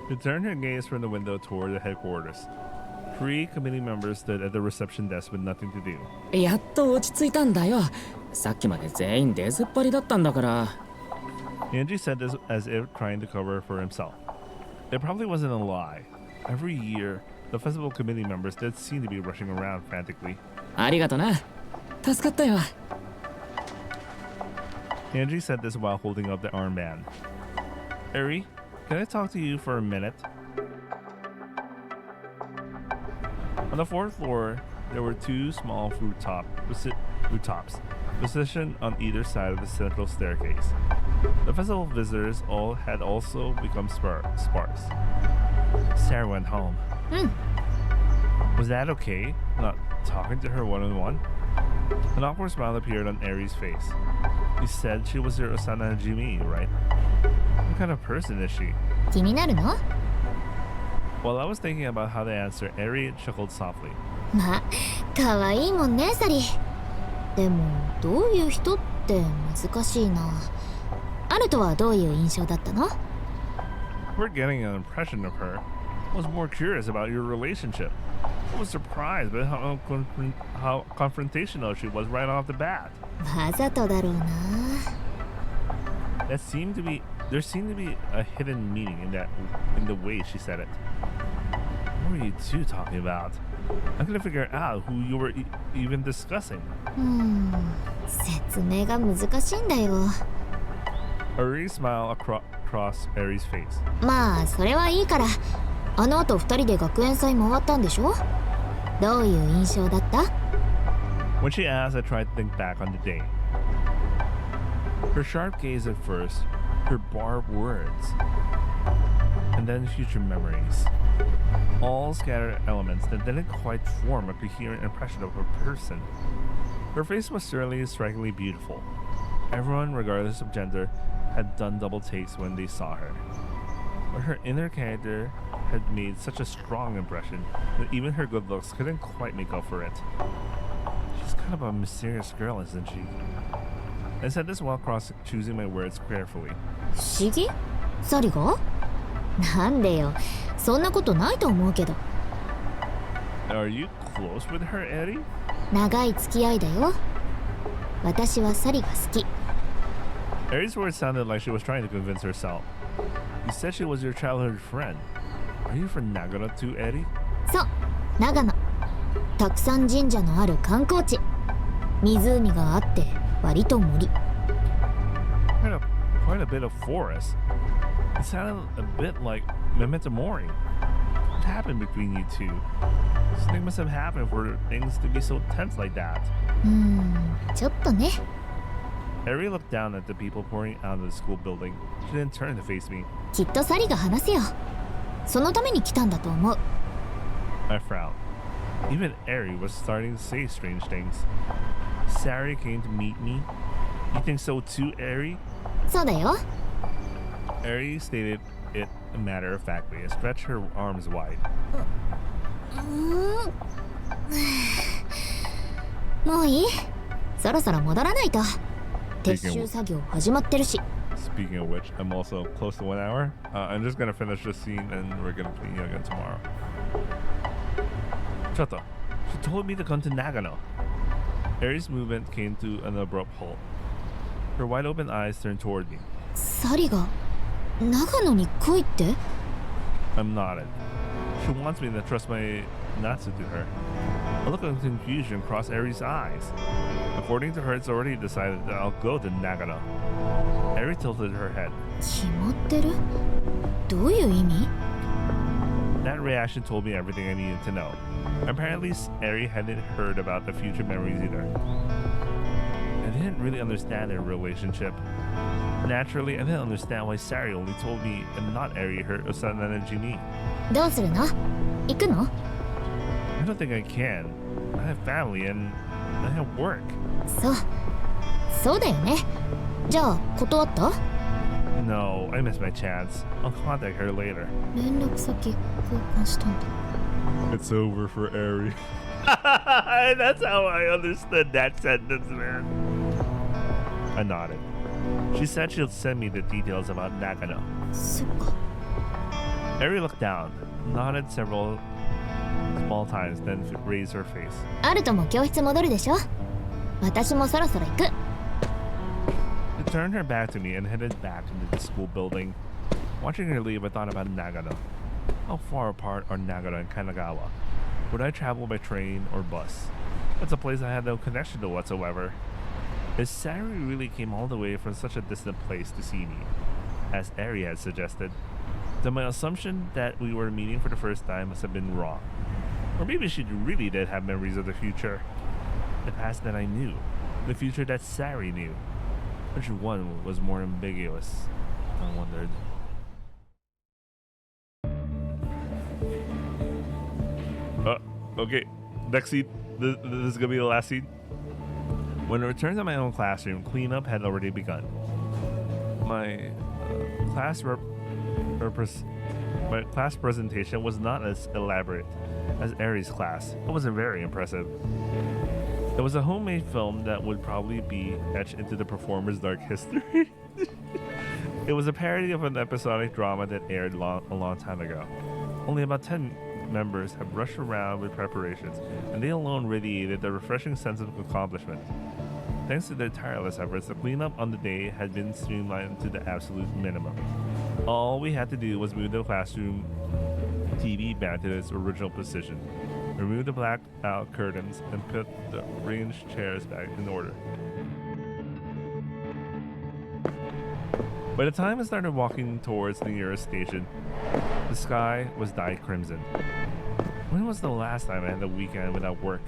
She turned her gaze from the window toward the headquarters. 3 committee members stood at the reception desk with nothing to do. やっと落ち着いたんだよ。さっきまで全員出ずっぱりだったんだから。Angie said this as if trying to cover for himself. It probably wasn't a lie. Every year, the festival committee members did seem to be rushing around frantically. ありがとな。助かったよ。Angie said this while holding up the armband. Eri, can I talk to you for a minute? On the 4th floor, there were 2 small rooftops, positioned on either side of the central staircase. The festival visitors had also become sparse. Sarah went home. Was that okay? Not talking to her one-on-one? An awkward smile appeared on Aries' face. You said she was your Osana Jimi, right? What kind of person is she? 気になるの？ While I was thinking about how to answer, Aries chuckled softly. まあ、可愛いもんねサリ。でもどういう人って難しいな。アルトはどういう印象だったの？ We're getting an impression of her. I was more curious about your relationship. I was surprised by how confrontational she was right off the bat. わざとだろうな。There seemed to be a hidden meaning in the way she said it. What were you two talking about? I couldn't figure out who you were even discussing. 説明が難しいんだよ。Aries smiled across Aries' face. まあそれはいいから。あの後2人で学園祭回ったんでしょ？どういう印象だった？ When she asked, I tried to think back on the day. Her sharp gaze at first, her barbed words, and then future memories. All scattered elements that didn't quite form a coherent impression of her person. Her face was certainly strikingly beautiful. Everyone, regardless of gender, had done double takes when they saw her. But her inner character had made such a strong impression that even her good looks couldn't quite make up for it. She's kind of a mysterious girl, isn't she? I said this while choosing my words carefully. 不思議？サリが？なんでよ。そんなことないと思うけど。Are you close with her, Eddie? 長い付き合いだよ。私はサリが好き。Eddie's words sounded like she was trying to convince herself. You said she was your childhood friend. Are you from Nagano too, Eddie? そう、長野。たくさん神社のある観光地。湖があって割と森。Quite a bit of forest. It sounded a bit like Memento Mori. What happened between you two? Something must have happened for things to be so tense like that. ちょっとね。Harry looked down at the people pouring out of the school building. She didn't turn to face me. きっとサリが話すよ。そのために来たんだと思う。I frowned. Even Harry was starting to say strange things. Sari came to meet me. You think so too, Eri? そうだよ。 Eri stated it matter of factly and stretched her arms wide. もういい？そろそろ戻らないと。撤収作業始まってるし。 Speaking of which, I'm also close to 1 hour. I'm just gonna finish this scene and we're gonna clean you again tomorrow. Choto, she told me to come to Nagano. Eri's movement came to an abrupt halt. Her wide open eyes turned toward me. サリが長野に来いって？ I'm nodded. She wants me to trust my Natsu to her. A look of confusion crossed Eri's eyes. According to her, it's already decided that I'll go to Nagano. Eri tilted her head. 決まってる？どういう意味？ That reaction told me everything I needed to know. Apparently, Eri hadn't heard about the future memories either. I didn't really understand their relationship. Naturally, I didn't understand why Sari only told me and not Eri her Osanana Jimi. どうするの？行くの？ I don't think I can. I have family and I have work. そうだよね。じゃあ断った？ No, I missed my chance. I'll contact her later. 連絡先交換したんだ。 It's over for Eri. That's how I understood that sentence, man. I nodded. She said she'll send me the details about Nagano. そっか。 Eri looked down, nodded several small times, then raised her face. アルトも教室戻るでしょ？私もそろそろ行く。 She turned her back to me and headed back into the school building. Watching her leave, I thought about Nagano. How far apart are Nagano and Kanagawa? Would I travel by train or bus? That's a place I had no connection to whatsoever. If Sari really came all the way from such a distant place to see me, as Eri had suggested, then my assumption that we were meeting for the first time must have been wrong. Or maybe she really did have memories of the future. The past that I knew, the future that Sari knew. Which one was more ambiguous? I wondered. Okay, next scene. This is gonna be the last scene. When I returned to my own classroom, cleanup had already begun. My class presentation was not as elaborate as Eri's class, but was very impressive. It was a homemade film that would probably be etched into the performer's dark history. It was a parody of an episodic drama that aired a long time ago. Only about 10 members have rushed around with preparations, and they alone radiated a refreshing sense of accomplishment. Thanks to their tireless efforts, the cleanup on the day had been streamlined to the absolute minimum. All we had to do was move the classroom TV back to its original position, remove the blacked-out curtains, and put the ranged chairs back in order. By the time I started walking towards the nearest station, the sky was dyed crimson. When was the last time I had a weekend without work?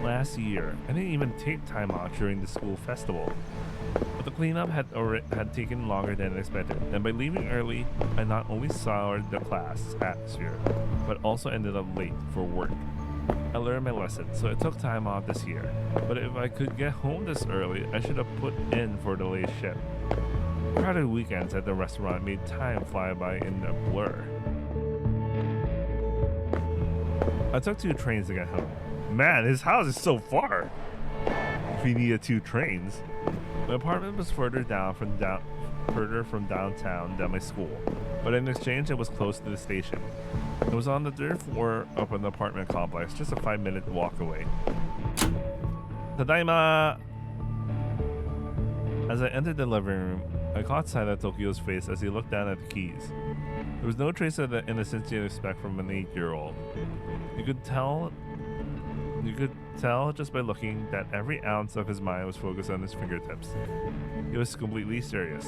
Last year. I didn't even take time off during the school festival. But the cleanup had taken longer than expected, and by leaving early, I not only soured the class atmosphere, but also ended up late for work. I learned my lesson, so I took time off this year. But if I could get home this early, I should have put in for the late shift. Crowded weekends at the restaurant made time fly by in a blur. I took 2 trains to get home. Man, his house is so far! If he needed 2 trains. My apartment was further from downtown than my school, but in exchange it was close to the station. It was on the 3rd floor of an apartment complex, just a 5-minute walk away. Tadaima! As I entered the living room, I caught sight of Tokyo's face as he looked down at the keys. There was no trace of the innocence you'd expect from an 8-year-old. You could tell just by looking that every ounce of his mind was focused on his fingertips. He was completely serious.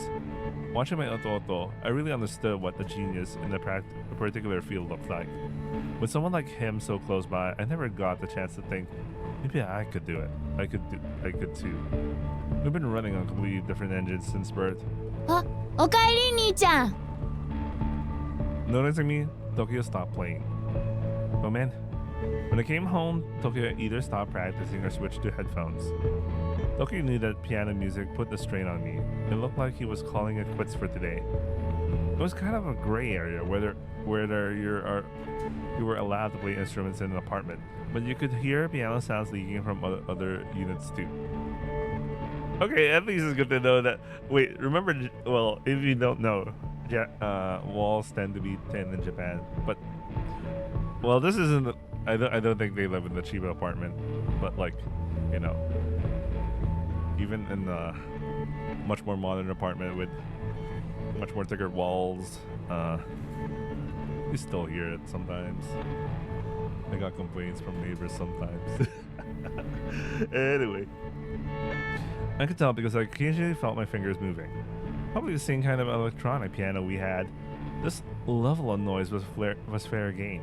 Watching my ototo, I really understood what the genius in a particular field looked like. With someone like him so close by, I never got the chance to think, maybe I could do it. I could too. We've been running on completely different engines since birth. あ、おかえり兄ちゃん。 Noticing me, Tokyo stopped playing. Oh man. When I came home, Tokyo either stopped practicing or switched to headphones. Loki knew that piano music put the strain on me. It looked like he was calling it quits for today. It was kind of a gray area whether you were allowed to play instruments in an apartment, but you could hear piano sounds leaking from other units too. Okay, at least it's good to know that. Wait, remember? Well, if you don't know, walls tend to be thin in Japan, but well, this isn't. I don't think they live in the Chiba apartment, but like, you know, even in the much more modern apartment with much more thicker walls, you still hear it sometimes. I got complaints from neighbors sometimes. Anyway, I could tell because I occasionally felt my fingers moving. Probably the same kind of electronic piano we had. This level of noise was fair game.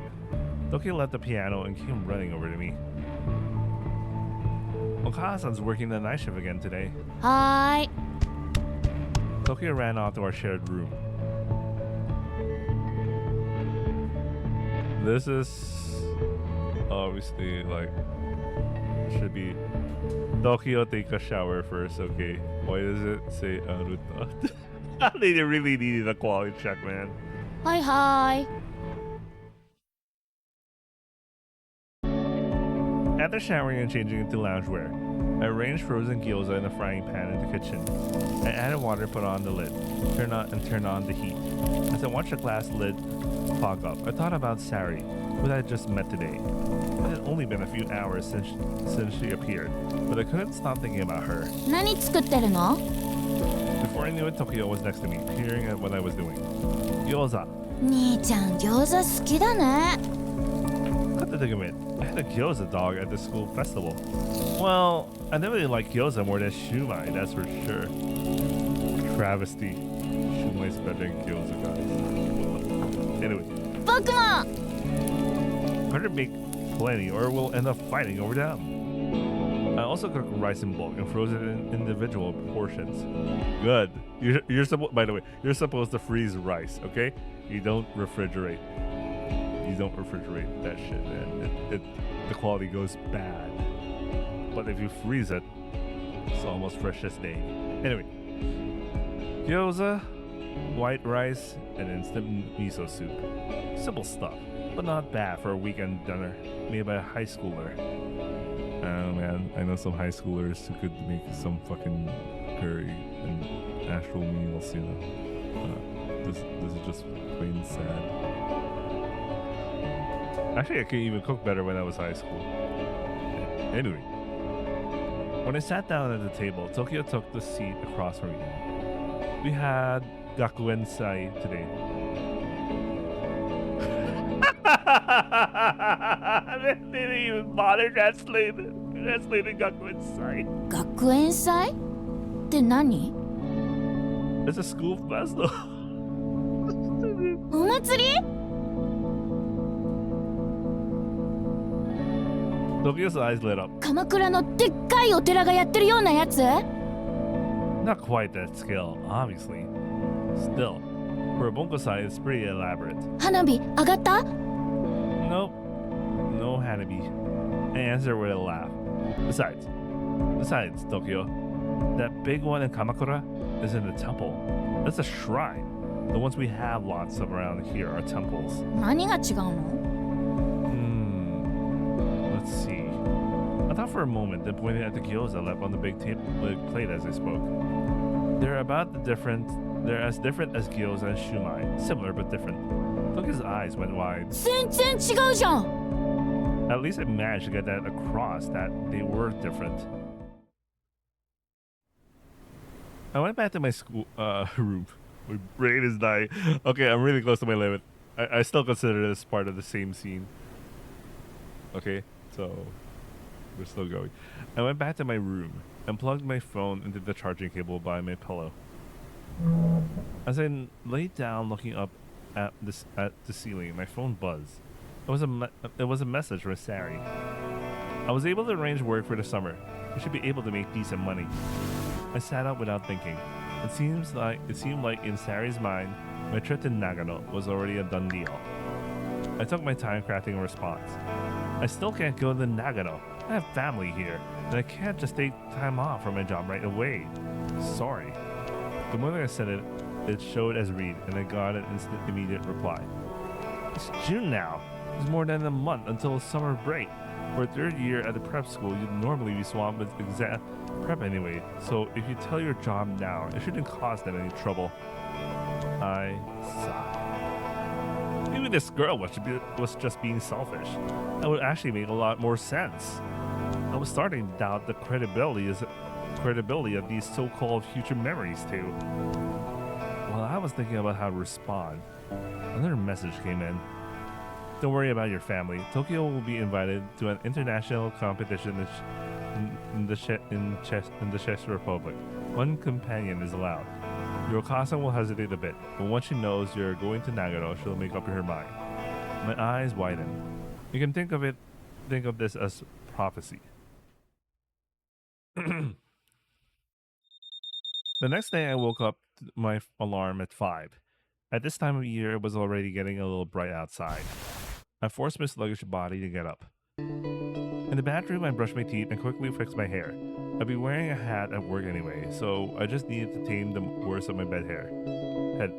Toki left the piano and came running over to me. Okada-san's working the night shift again today. Hi. Toki ran off to our shared room. This is obviously like should be Tokyo take a shower first, okay? Why does it say Aruta? They really needed a quality check, man. Hi, hi. After showering and changing into loungewear, I arranged frozen gyoza in a frying pan in the kitchen. I added water, put on the lid, turned on the heat. As I watched the glass lid fog up, I thought about Sari, who I had just met today. It had only been a few hours since she appeared, but I couldn't stop thinking about her. 何作ってるの? Before I knew it, Tokyo was next to me, peering at what I was doing. Gyoza. 兄ちゃん餃子好きだね。 Cut the thing of it. I had a gyoza dog at the school festival. Well, I never really liked gyoza more than shumai, that's for sure. Travesty. Shumai's better than gyoza, guys. Anyway. 僕も Better make plenty or we'll end up fighting over them. I also cook rice in bulk and froze it in individual portions. Good. You're supposed. By the way, you're supposed to freeze rice, okay? You don't refrigerate. You don't refrigerate that shit, man. The quality goes bad. But if you freeze it, it's almost fresh as day. Anyway, gyoza, white rice, and instant miso soup. Simple stuff, but not bad for a weekend dinner made by a high schooler. Oh man, I know some high schoolers who could make some fucking curry and actual meals, you know. This is just plain sad. Actually, I could even cook better when I was high school. Anyway, when I sat down at the table, Tokyo took the seat across from me. We had Gakuensai today. They didn't even bother translating Gakuensai. 学園祭って何? It's a school festival. お祭り? Tokyo's eyes lit up. 鎌倉のでっかいお寺がやってるようなやつ? Not quite that scale, obviously. Still, for a Bunkosai, it's pretty elaborate. 花火上がった? Nope. No hanabi. I answered with a laugh. Besides, Tokyo, that big one in Kamakura isn't a temple. That's a shrine. The ones we have lots of around here are temples. 何が違うの? Let's see. I thought for a moment, then pointed at the gyoza left on the big plate as I spoke. They're as different as gyoza and shumai. Similar but different. Tokyo's eyes went wide. 全然違うじゃん! At least I managed to get that across that they were different. I went back to my school room. My brain is dying. Okay, I'm really close to my limit. I still consider this part of the same scene. Okay, so we're still going. I went back to my room and plugged my phone into the charging cable by my pillow. As I laid down looking up at the ceiling, my phone buzzed. It was a message from Sari. I was able to arrange work for the summer. I should be able to make decent money. I sat up without thinking. It seemed like in Sari's mind, my trip to Nagano was already a done deal. I took my time crafting a response. I still can't go to Nagano. I have family here. and I can't just take time off from my job right away. Sorry. The moment I said it, it showed as read, and I got an instant immediate reply. It's June now. It's more than a month until summer break. For a third year at the prep school, you'd normally be swamped with exam prep anyway, so if you tell your job now, it shouldn't cause them any trouble. I sigh. Maybe this girl was just being selfish. That would actually make a lot more sense. I was starting to doubt the credibility of these so-called future memories too. While I was thinking about how to respond, another message came in. Don't worry about your family. Tokyo will be invited to an international competition in the Czech Republic. One companion is allowed. Your Okasa will hesitate a bit, but once she knows you're going to Nagano, she'll make up her mind. My eyes widen. You can think of this as prophecy. The next day I woke up to my alarm at 5. At this time of year, it was already getting a little bright outside. I forced my sluggish body to get up. In the bathroom, I brushed my teeth and quickly fixed my hair. I'd be wearing a hat at work anyway, so I just needed to tame the worst of my head.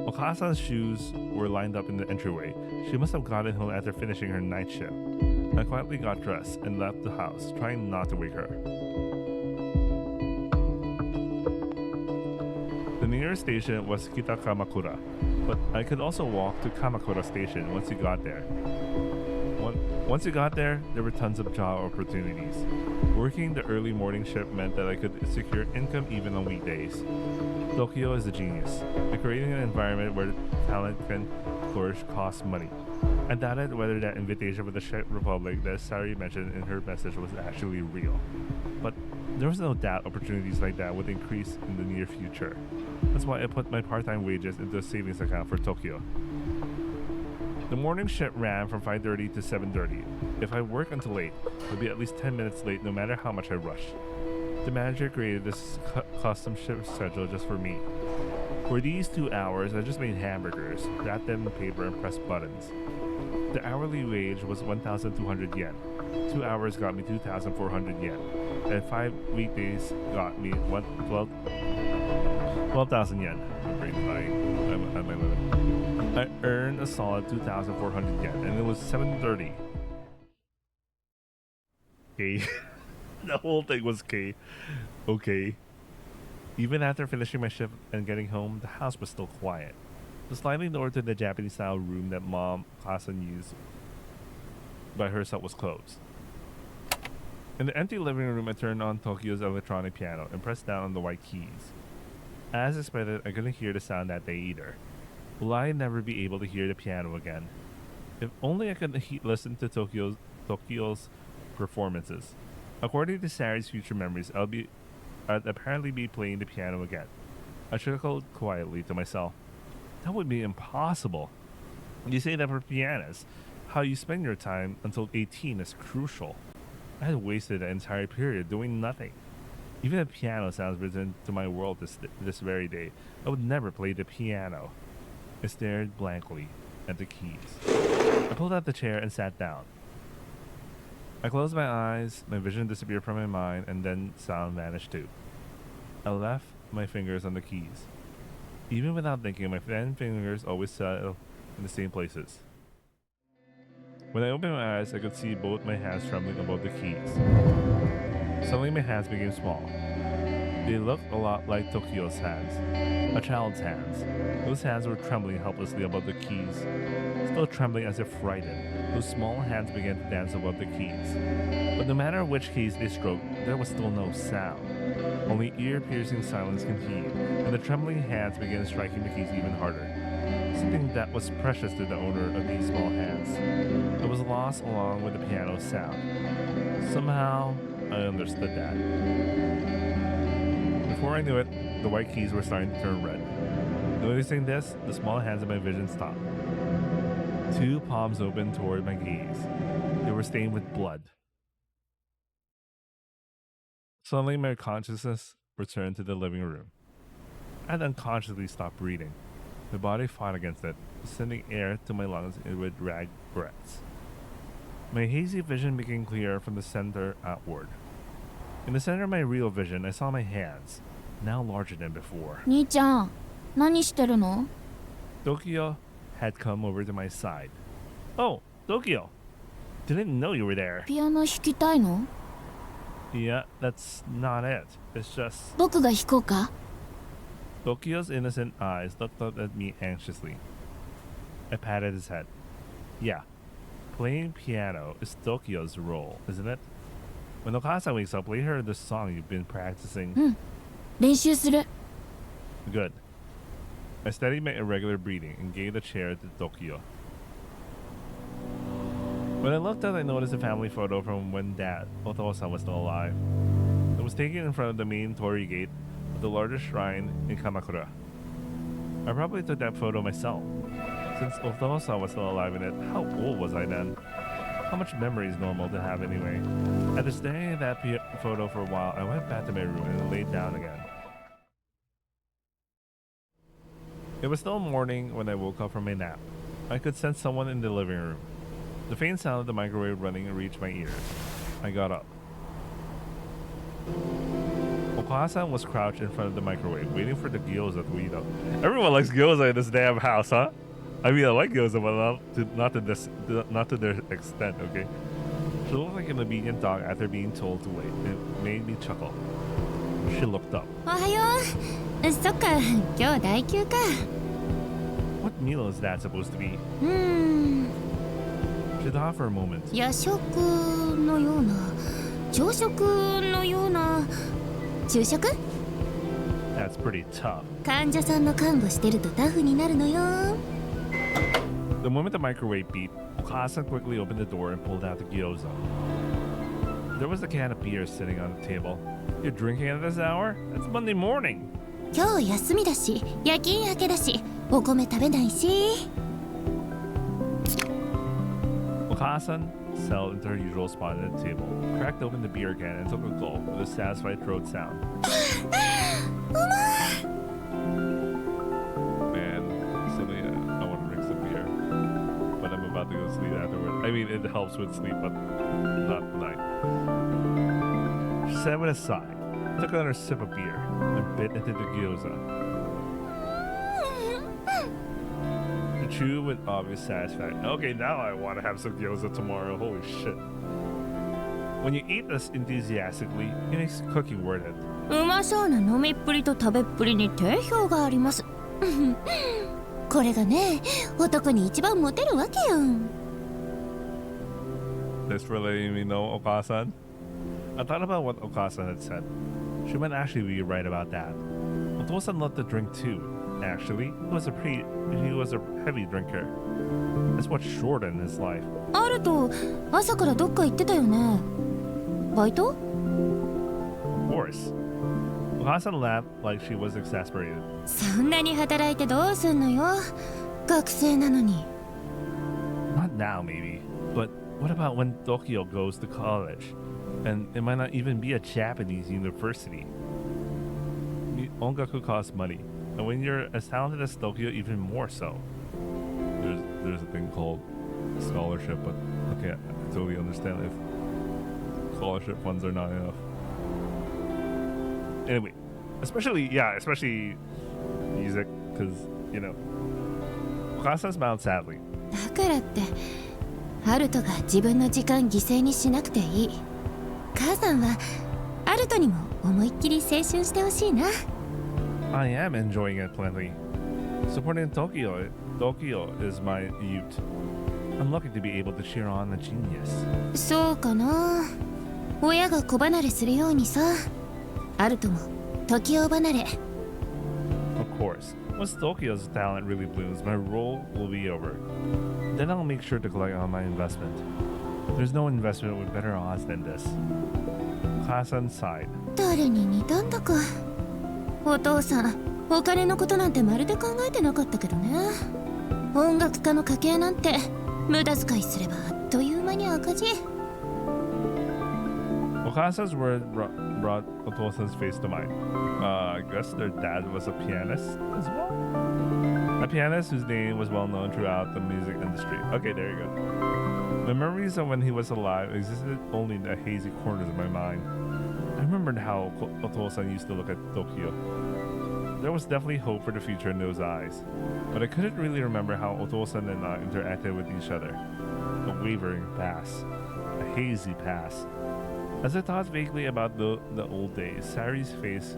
Okasa's shoes were lined up in the entryway. She must have gotten home after finishing her night shift. I quietly got dressed and left the house, trying not to wake her. The nearest station was Kitakamakura, but I could also walk to Kamakura Station once you got there. Once you got there, there were tons of job opportunities. Working the early morning shift meant that I could secure income even on weekdays. Tokyo is a genius at creating an environment where talent can flourish costs money. I doubted whether that invitation for the Czech Republic that Sari mentioned in her message was actually real. But there was no doubt opportunities like that would increase in the near future. That's why I put my part-time wages into a savings account for Tokyo. The morning shift ran from 5:30 to 7:30. If I work until late, it would be at least 10 minutes late no matter how much I rush. The manager created this custom shift schedule just for me. For these 2 hours, I just made hamburgers, wrapped them in paper, and pressed buttons. The hourly wage was 1,200 yen. 2 hours got me 2,400 yen. And 5 weekdays got me 12,000 yen. My brain's dying. I'm at my limit. I earned a solid 2,400 yen, and it was 7:30. Okay. The whole thing was okay. Okay. Even after finishing my shift and getting home, the house was still quiet. The sliding door to the Japanese-style room that Mom Hassan used by herself was closed. In the empty living room, I turned on Tokyo's electronic piano and pressed down on the white keys. As expected, I couldn't hear the sound that day either. Will I never be able to hear the piano again? If only I could listen to Tokyo's performances. According to Sari's future memories, I'd apparently be playing the piano again. I chuckled quietly to myself. That would be impossible. You say that for pianists, how you spend your time until 18 is crucial. I had wasted the entire period doing nothing. Even if piano sounds written to my world this very day, I would never play the piano. I stared blankly at the keys. I pulled out the chair and sat down. I closed my eyes, my vision disappeared from my mind, and then sound vanished too. I left my fingers on the keys. Even without thinking, my fingers always settle in the same places. When I opened my eyes, I could see both my hands trembling above the keys. Suddenly my hands became small. They looked a lot like Tokyo's hands, a child's hands. Those hands were trembling helplessly above the keys, still trembling as if frightened. Those small hands began to dance above the keys. But no matter which keys they stroked, there was still no sound. Only ear-piercing silence continued, and the trembling hands began striking the keys even harder. Something that was precious to the owner of these small hands. It was lost along with the piano's sound. Somehow, I understood that. Before I knew it, the white keys were starting to turn red. Noticing this, the small hands of my vision stopped. Two palms opened toward my gaze. They were stained with blood. Suddenly, my consciousness returned to the living room. I had unconsciously stopped breathing. My body fought against it, sending air to my lungs with ragged breaths. My hazy vision became clear from the center outward. In the center of my real vision, I saw my hands, now larger than before. 兄ちゃん、何してるの？ Tokyo had come over to my side. Oh, Tokyo! Didn't know you were there. ピアノ弾きたいの？ Yeah, that's not it. It's just... 僕が弾こうか？ Tokyo's innocent eyes looked up at me anxiously. I patted his head. Yeah, playing piano is Tokyo's role, isn't it? When Okasa wakes up, play her the song you've been practicing. うん。練習する。 Good. I steadied my irregular breathing and gave the chair to Tokyo. When I looked up, I noticed a family photo from when Dad, Otosa, was still alive. It was taken in front of the main torii gate of the largest shrine in Kamakura. I probably took that photo myself. Since Otosa was still alive in it, how old was I then? How much memory is normal to have anyway? After staring at that photo for a while, I went back to my room and laid down again. It was still morning when I woke up from my nap. I could sense someone in the living room. The faint sound of the microwave running reached my ears. I got up. Okasa was crouched in front of the microwave, waiting for the gyoza to heat up. Everyone likes gyoza in this damn house, huh? I mean, I like gyoza, but not to their extent, okay? She looked like an obedient dog after being told to wait. It made me chuckle. She looked up. おはよう。そっか、今日代休か。 What meal is that supposed to be? She thought for a moment. 夜食のような、朝食のような、昼食？ That's pretty tough. 患者さんの看護してるとタフになるのよ。 The moment the microwave beeped, Okasa quickly opened the door and pulled out the gyoza. There was a can of beer sitting on the table. You're drinking at this hour? It's Monday morning. 今日休みだし、夜勤明けだし、お米食べないし。 Okasa settled into her usual spot at the table, cracked open the beer can, and took a gulp with a satisfied throat sound. Man, suddenly I want to drink some beer, but I'm about to go to sleep afterward. I mean, it helps with sleep, but not tonight. She said with a sigh, took another sip of beer, and bit into the gyoza. She chewed with obvious satisfaction. Okay, now I want to have some gyoza tomorrow. Holy shit. When you eat this enthusiastically, it makes cooking worth it. うまそうな飲みっぷりと食べっぷりに定評があります。これがね、男に一番モテるわけよ。 Thanks for letting me know, Okasan. I thought about what Okasan had said. She might actually be right about that. Otosan loved to drink too. Actually, he was a heavy drinker. That's what shortened his life. あると朝からどっか行ってたよね。バイト？ Of course. Okasan laughed like she was exasperated. そんなに働いてどうすんのよ。学生なのに。 Not now, maybe. But what about when Tokyo goes to college? And it might not even be a Japanese university. Ongaku costs money. And when you're as talented as Tokyo, even more so. There's a thing called scholarship, but okay, I totally understand if scholarship funds are not enough. Anyway, especially music, because, you know, Okasa smiled sadly. だからってハルトが自分の時間犠牲にしなくていい。母さんはハルトにも思いっきり青春してほしいな。 I am enjoying it plenty. Supporting Tokyo is my youth. I'm lucky to be able to cheer on a genius. そうかな。親が子離れするようにさ。ハルトも時を離れ。 Of course, once Tokyo's talent really blooms, my role will be over. Then I'll make sure to collect on my investment. There's no investment with better odds than this. Okasan sighed. 誰に似たんだか。お父さん、お金のことなんてまるで考えてなかったけどね。音楽家の家系なんて無駄遣いすればあっという間に赤字。 Okasa's word brought Otosan's face to mind. I guess their dad was a pianist as well? A pianist whose name was well known throughout the music industry. Okay, there you go. My memories of when he was alive existed only in the hazy corners of my mind. I remembered how Otosan used to look at Tokyo. There was definitely hope for the future in those eyes, but I couldn't really remember how Otosan and I interacted with each other. A wavering pass. A hazy pass. As I thought vaguely about the old days, Sari's face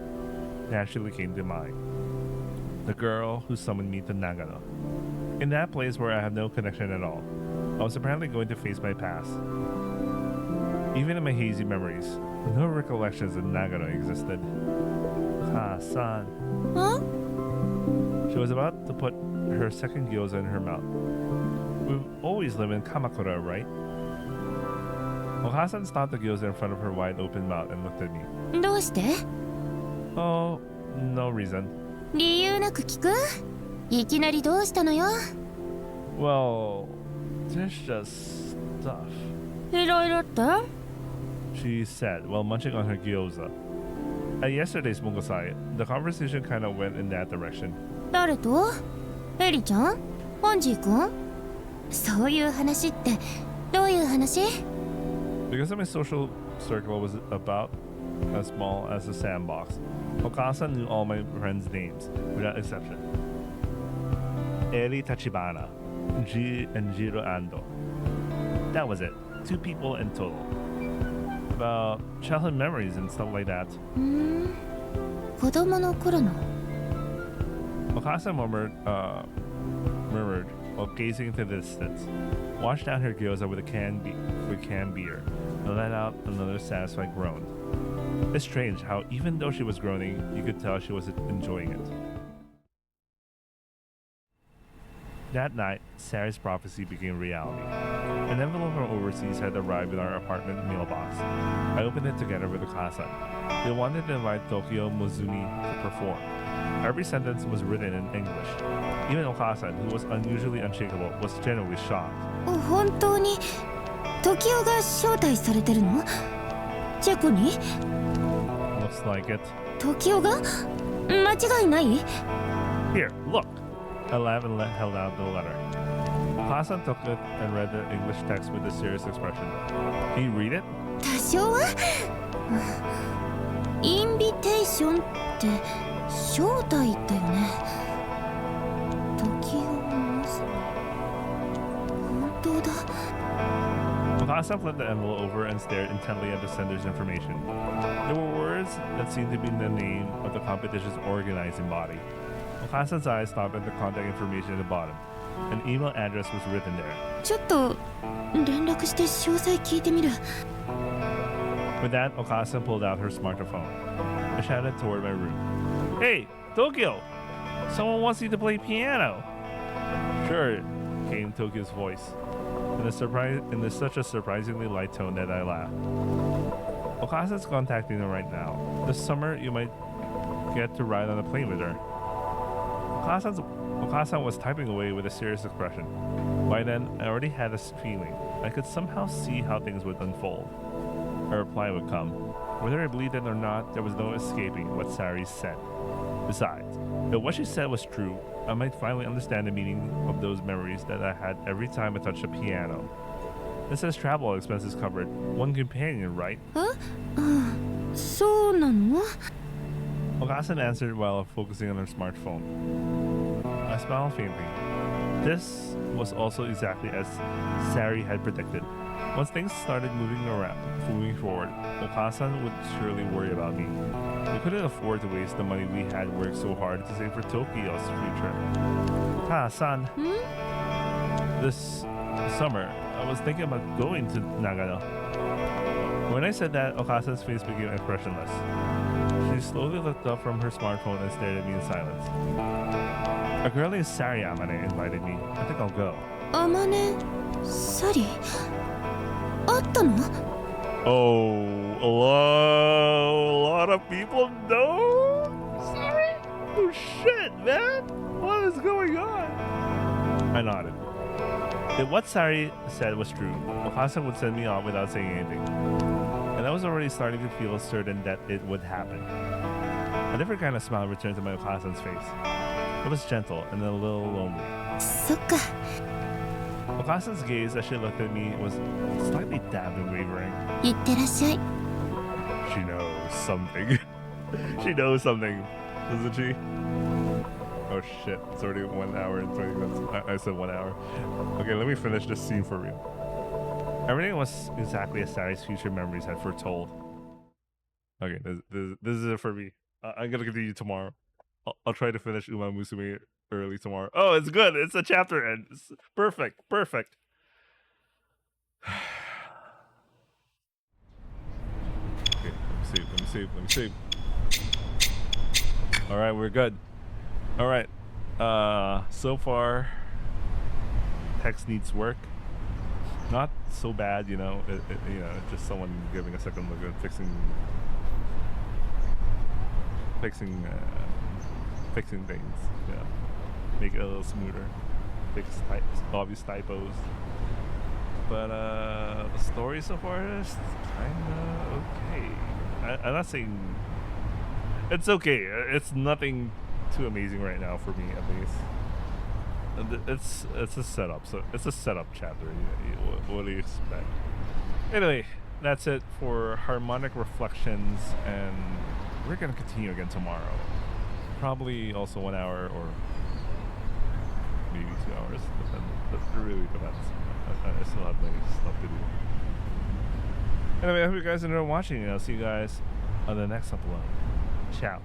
naturally came to mind. The girl who summoned me to Nagano. In that place where I have no connection at all, I was apparently going to face my past. Even in my hazy memories, no recollections of Nagano existed. Son. Huh? She was about to put her second gyoza in her mouth. We've always lived in Kamakura, right? Okasan stopped the gyoza in front of her wide open mouth and looked at me. どうして Oh, no reason. 理由なく聞くいきなりどうしたのよ Well, there's just stuff, いろいろって she said while munching on her gyoza. At yesterday's Mungosai, the conversation kind of went in that direction. 誰とエリちゃんポンジー君そういう話ってどういう話 Because my social circle was about as small as a sandbox, Okasan knew all my friends' names, without exception. Eri Tachibana, and Jiro Ando. That was it. 2 people in total. About childhood memories and stuff like that. 子供の頃の Okasan murmured while gazing into the distance, washed down her gyoza with canned beer, and let out another satisfied groan. It's strange how even though she was groaning, you could tell she was enjoying it. That night, Sari's prophecy became reality. An envelope from overseas had arrived in our apartment mailbox. I opened it together with Okasan. They wanted to invite Tokyo Mozumi to perform. Every sentence was written in English. Even Okasan, who was unusually unshakable, was genuinely shocked. 本当に時代が招待されてるのチェコに Looks like it. 時代が間違いない Here, look! I laughed and held out the letter. Okasan took it and read the English text with a serious expression. Can you read it? 多少はインビテーションって招待だよね時代の本当だ Okasan flipped the envelope over and stared intently at the sender's information. There were words that seemed to be the name of the competition's organizing body. Okasan's eyes stopped at the contact information at the bottom. An email address was written there. ちょっと連絡して詳細聞いてみる With that, Okasan pulled out her smartphone. I shouted toward my room. Hey, Tokyo! Someone wants you to play piano! Sure, came Tokyo's voice. In such a surprisingly light tone that I laughed. Okasan's contacting her right now. This summer, you might get to ride on a plane with her. Okasan was typing away with a serious expression. By then, I already had a feeling. I could somehow see how things would unfold. A reply would come. Whether I believed it or not, there was no escaping what Sari said. Besides, if what she said was true, I might finally understand the meaning of those memories that I had every time I touched a piano. It says travel expenses covered. One companion, right? そうなの Okasan answered while focusing on her smartphone. I smiled faintly. This was also exactly as Sari had predicted. Once things started moving forward, Okasan would surely worry about me. We couldn't afford to waste the money we had worked so hard to save for Tokyo's future. Son. This summer, I was thinking about going to Nagano. When I said that, Okasan's face became expressionless. She slowly looked up from her smartphone and stared at me in silence. A girl named Sari Amane invited me. I think I'll go. あまねサリあったの Oh, a lot of people know? Sari? Oh shit, man! What is going on? I nodded. If what Sari said was true, Okasan would send me off without saying anything. And I was already starting to feel certain that it would happen. A different kind of smile returned to my Okasan's face. It was gentle and a little lonely. そっか Okasan's gaze as she looked at me was slightly dabbed and wavering. いってらっしゃい She knows something. She knows something, doesn't she? Oh shit, it's already 1 hour and 20 minutes. I said 1 hour. Okay, let me finish this scene for real. Everything was exactly as Sari's future memories had foretold. Okay, this is it for me. I'm gonna continue tomorrow. I'll try to finish Uma Musume early tomorrow. Oh, it's good. It's a chapter end. It's perfect. Perfect. Okay, let me save. All right, we're good. All right. So far, text needs work. Not so bad, you know. Just someone giving a second look at fixing things. Yeah, make it a little smoother. Fix obvious typos. But the story so far is kinda okay. I'm not saying it's okay. It's nothing too amazing right now for me, at least. It's a setup, so it's a setup chapter. What do you expect? Anyway, that's it for Harmonic Reflections, and we're gonna continue again tomorrow. Probably also 1 hour or maybe 2 hours. That really depends. I still have many stuff to do. Anyway, I hope you guys enjoyed watching, and I'll see you guys on the next upload. Ciao.